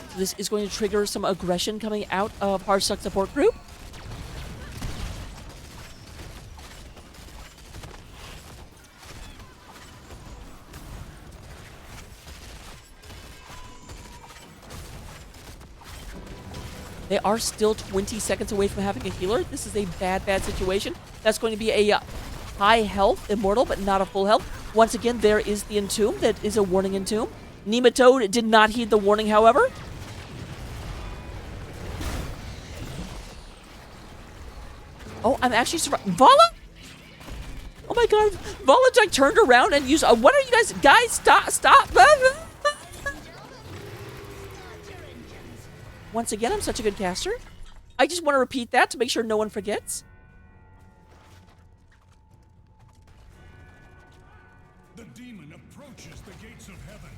So this is going to trigger some aggression coming out of Hardstuck support group. They are still 20 seconds away from having a healer. This is a bad, bad situation. That's going to be a high health Immortal, but not a full health. Once again, there is the Entomb. That is a warning Entomb. Nematode did not heed the warning, however. Oh, I'm actually surprised. Vala? Oh my god. Vala like, turned around and used... what are you guys... Guys, stop, stop. Once again, I'm such a good caster. I just want to repeat that to make sure no one forgets. The demon approaches the gates of heaven.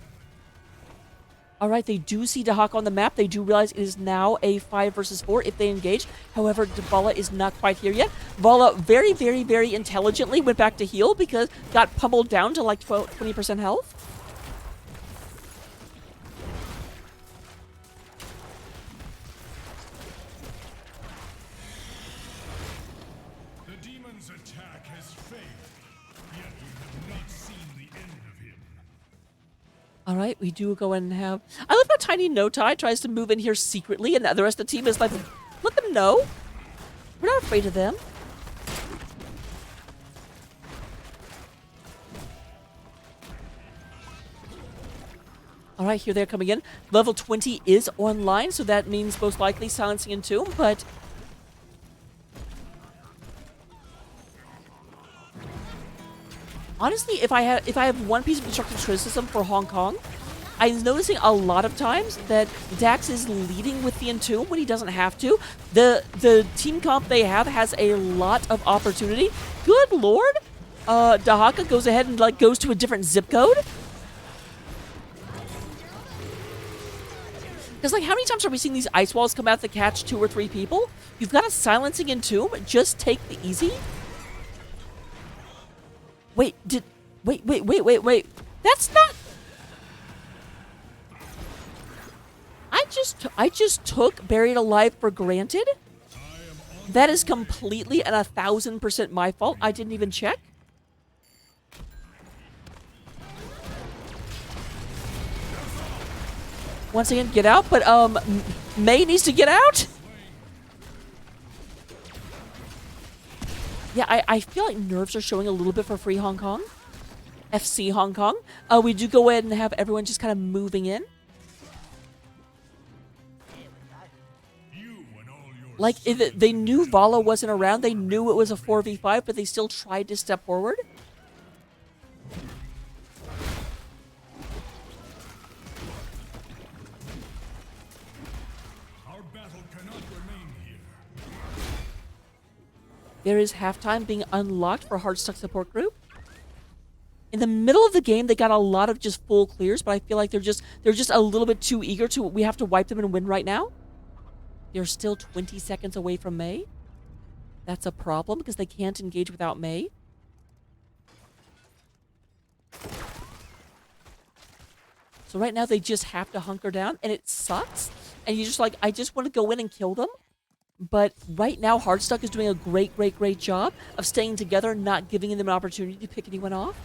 All right, they do see Dahaka on the map. They do realize it is now a 5 versus 4 if they engage. However, Vala is not quite here yet. Vala very, very, very intelligently went back to heal because got pummeled down to like 20% health. The demon's attack has failed, yet we have not seen the end of him. All right, we do go in and have. I love how Tiny No Tie tries to move in here secretly, and the rest of the team is like, let them know. We're not afraid of them. All right, here they're coming in. Level 20 is online, so that means most likely silencing Entomb, but honestly, if I have one piece of constructive criticism for Hong Kong, I'm noticing a lot of times that Dax is leading with the Entomb when he doesn't have to. The team comp they have has a lot of opportunity. Good lord! Dahaka goes ahead and like goes to a different zip code. Because, like, how many times are we seeing these ice walls come out to catch 2 or 3 people? You've got a silencing Entomb. Just take the easy. Wait, wait. That's not... I just took Buried Alive for granted. That is completely and 1,000% my fault. I didn't even check. Once again, get out, but Mei needs to get out. Yeah, I feel like nerves are showing a little bit for Free Hong Kong. FC Hong Kong. We do go ahead and have everyone just kind of moving in. Like, they knew Vala wasn't around. They knew it was a 4v5, but they still tried to step forward. There is halftime being unlocked for Hardstuck support group. In the middle of the game, they got a lot of just full clears, but I feel like they're just a little bit too eager to. We have to wipe them and win right now. They're still 20 seconds away from Mei. That's a problem because they can't engage without Mei. So right now they just have to hunker down, and it sucks. And you just like, I just want to go in and kill them. But right now, Hardstuck is doing a great job of staying together, not giving them an opportunity to pick anyone off.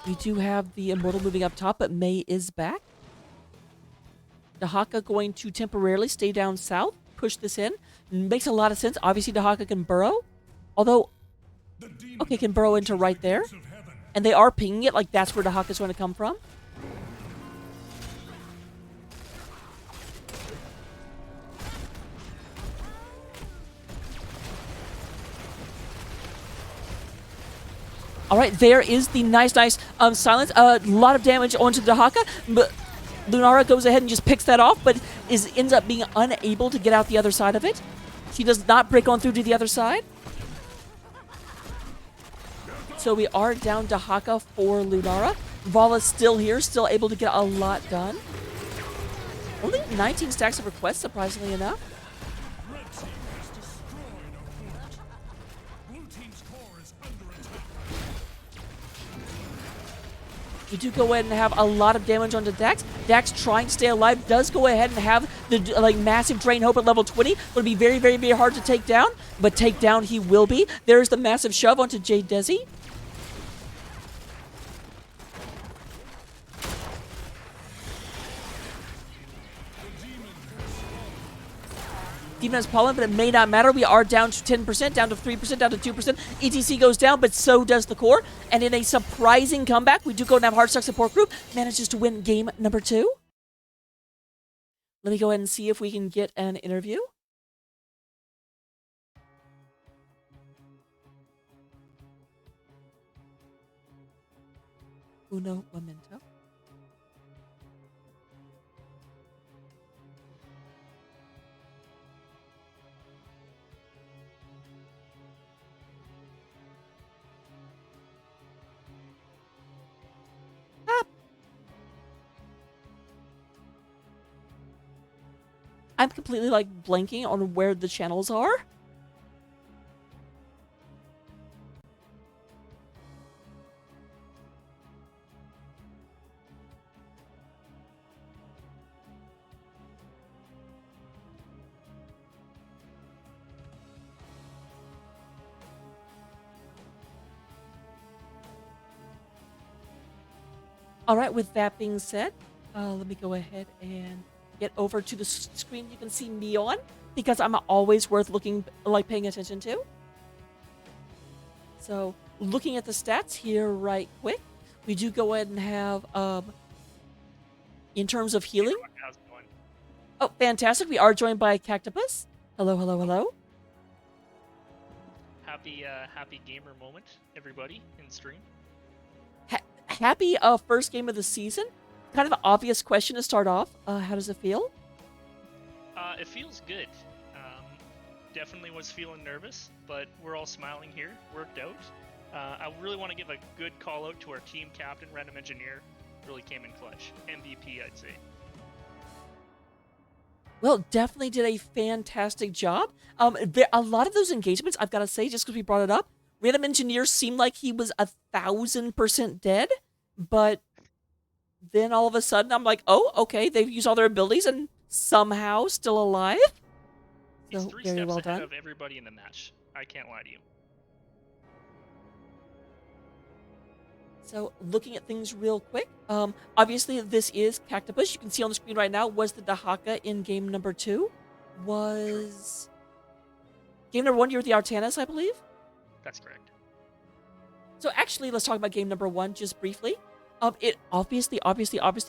We do have the Immortal moving up top, but Mei is back. Dahaka going to temporarily stay down south, push this in. Makes a lot of sense. Obviously, Dahaka can burrow. Although, okay, can burrow into right there. And they are pinging it, like that's where Dahaka's going to come from. All right, there is the nice silence. A lot of damage onto Dahaka, but Lunara goes ahead and just picks that off, but ends up being unable to get out the other side of it. She does not break on through to the other side. So we are down Dahaka for Lunara. Vala's still here, still able to get a lot done. Only 19 stacks of requests, surprisingly enough. We do go ahead and have a lot of damage onto Dax. Dax trying to stay alive, does go ahead and have the like massive Drain Hope at level 20. Would be very hard to take down, but take down he will be. There's the massive shove onto Jade Desi. Demon has pollen, but it may not matter. We are down to 10%, down to 3%, down to 2%. ETC goes down, but so does the core. And in a surprising comeback, we do go and have Hardstuck support group. Manages to win game number 2. Let me go ahead and see if we can get an interview. Uno momento. I'm completely like blanking on where the channels are. All right, with that being said, let me go ahead and get over to the screen you can see me on because I'm always worth paying attention to. So, looking at the stats here right quick, we do go ahead and have, in terms of healing. How's it going? Oh, fantastic. We are joined by Cactopus. Hello, hello, hello. Happy gamer moment, everybody in stream. Happy first game of the season. Kind of an obvious question to start off. How does it feel? It feels good. Definitely was feeling nervous, but we're all smiling here. Worked out. I really want to give a good call out to our team captain, Random Engineer. Really came in clutch. MVP, I'd say. Well, definitely did a fantastic job. A lot of those engagements, I've got to say, just because we brought it up, Random Engineer seemed like he was 1,000% dead, but then all of a sudden I'm like, oh, okay, they've used all their abilities and somehow still alive. He's So, 3 very steps well ahead done. of everybody in the match. I can't lie to you. So, looking at things real quick, obviously this is Cactopus. You can see on the screen right now was the Dahaka in game number 2. Was game number 1 you were the Artanis, I believe? That's correct. So actually, let's talk about game number 1 just briefly. It obviously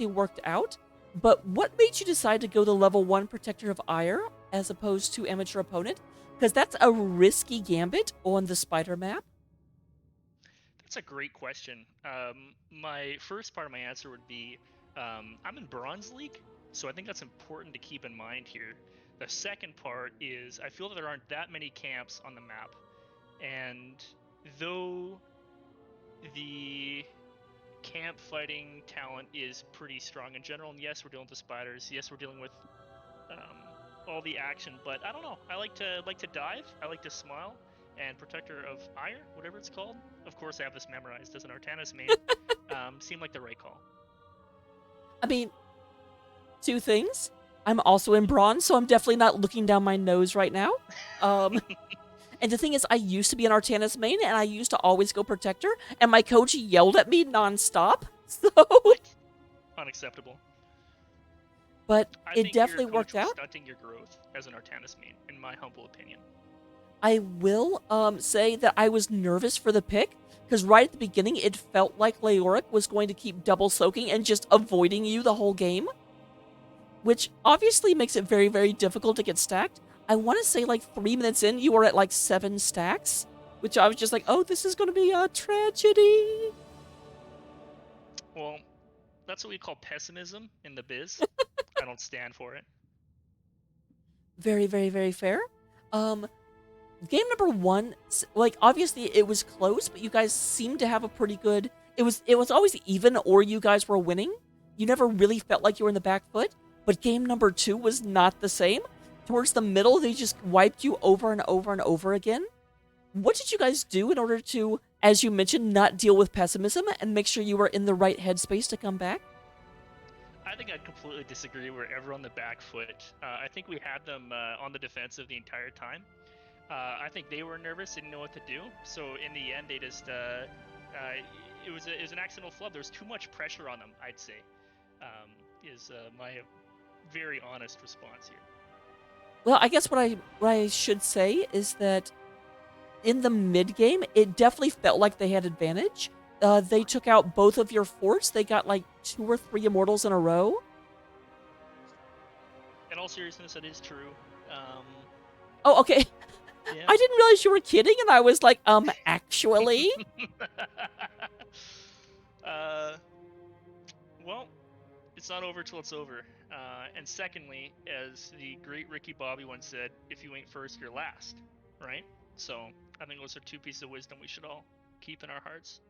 worked out, but what made you decide to go the level 1 Protector of Ire as opposed to Amateur Opponent? Because that's a risky gambit on the spider map. That's a great question. My first part of my answer would be, I'm in Bronze League, so I think that's important to keep in mind here. The second part is I feel that there aren't that many camps on the map, and though the camp fighting talent is pretty strong in general, and yes, we're dealing with the spiders, yes, we're dealing with all the action, but I don't know. I like to dive. I like to smile. And Protector of Ire, whatever it's called. Of course, I have this memorized as an Artanis main. Seemed like the right call. I mean, 2 things. I'm also in Bronze, so I'm definitely not looking down my nose right now. And the thing is, I used to be an Artanis main, and I used to always go Protector, and my coach yelled at me nonstop. So, Unacceptable. but I it think definitely your coach worked was out. stunting your growth as an Artanis main, in my humble opinion. I will say that I was nervous for the pick, because right at the beginning, it felt like Leoric was going to keep double soaking and just avoiding you the whole game, which obviously makes it very, very difficult to get stacked. I want to say like 3 minutes in, you were at like 7 stacks, which I was just like, oh, this is going to be a tragedy. Well, that's what we call pessimism in the biz. I don't stand for it. Very, very, very fair. Game number 1, like, obviously it was close, but you guys seemed to have a pretty good... It was always even, or you guys were winning. You never really felt like you were in the back foot, but game number 2 was not the same. Towards the middle, they just wiped you over and over and over again. What did you guys do in order to, as you mentioned, not deal with pessimism and make sure you were in the right headspace to come back? I think I'd completely disagree. We're ever on the back foot. I think we had them on the defensive the entire time. I think they were nervous, didn't know what to do. So in the end, they just it was an accidental flub. There was too much pressure on them, I'd say. Is my very honest response here. Well, I guess what I should say is that in the mid game, it definitely felt like they had advantage. They took out both of your forts. They got like 2 or 3 immortals in a row. In all seriousness, that is true. Oh, okay. Yeah. I didn't realize you were kidding, and I was like, actually? Well, it's not over till it's over. And secondly, as the great Ricky Bobby once said, if you ain't first, you're last, right? So I think those are 2 pieces of wisdom we should all keep in our hearts.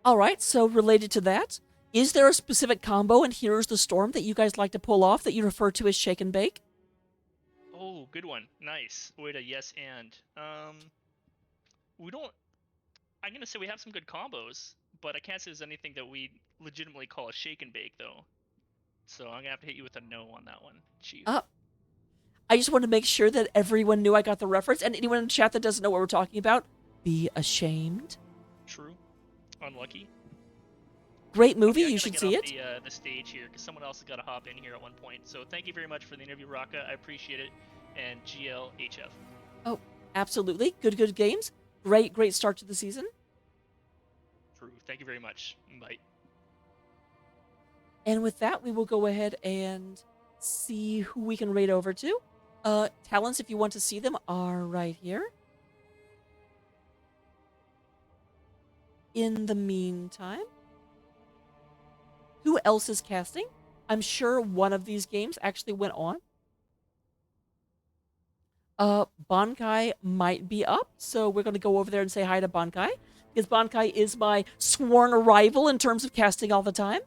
All right, so related to that, is there a specific combo in Heroes the Storm that you guys like to pull off that you refer to as Shake and Bake? Oh, good one. Nice. Way to yes and. We don't... I'm going to say we have some good combos, but I can't say there's anything that we legitimately call a shake and bake, though. So I'm going to have to hit you with a no on that one, Chief. I just want to make sure that everyone knew I got the reference, and anyone in the chat that doesn't know what we're talking about, be ashamed. True. Unlucky. Great movie. Okay, I You gotta should get see off it. The stage here because someone else has got to hop in here at one point. So thank you very much for the interview, Raka. I appreciate it. And GLHF. Oh, absolutely. Good games. Great start to the season. True. Thank you very much. Bye. And with that, we will go ahead and see who we can raid over to. Talents, if you want to see them, are right here. In the meantime, who else is casting? I'm sure one of these games actually went on. Bankai might be up, so we're going to go over there and say hi to Bankai, because Bankai is my sworn rival in terms of casting all the time.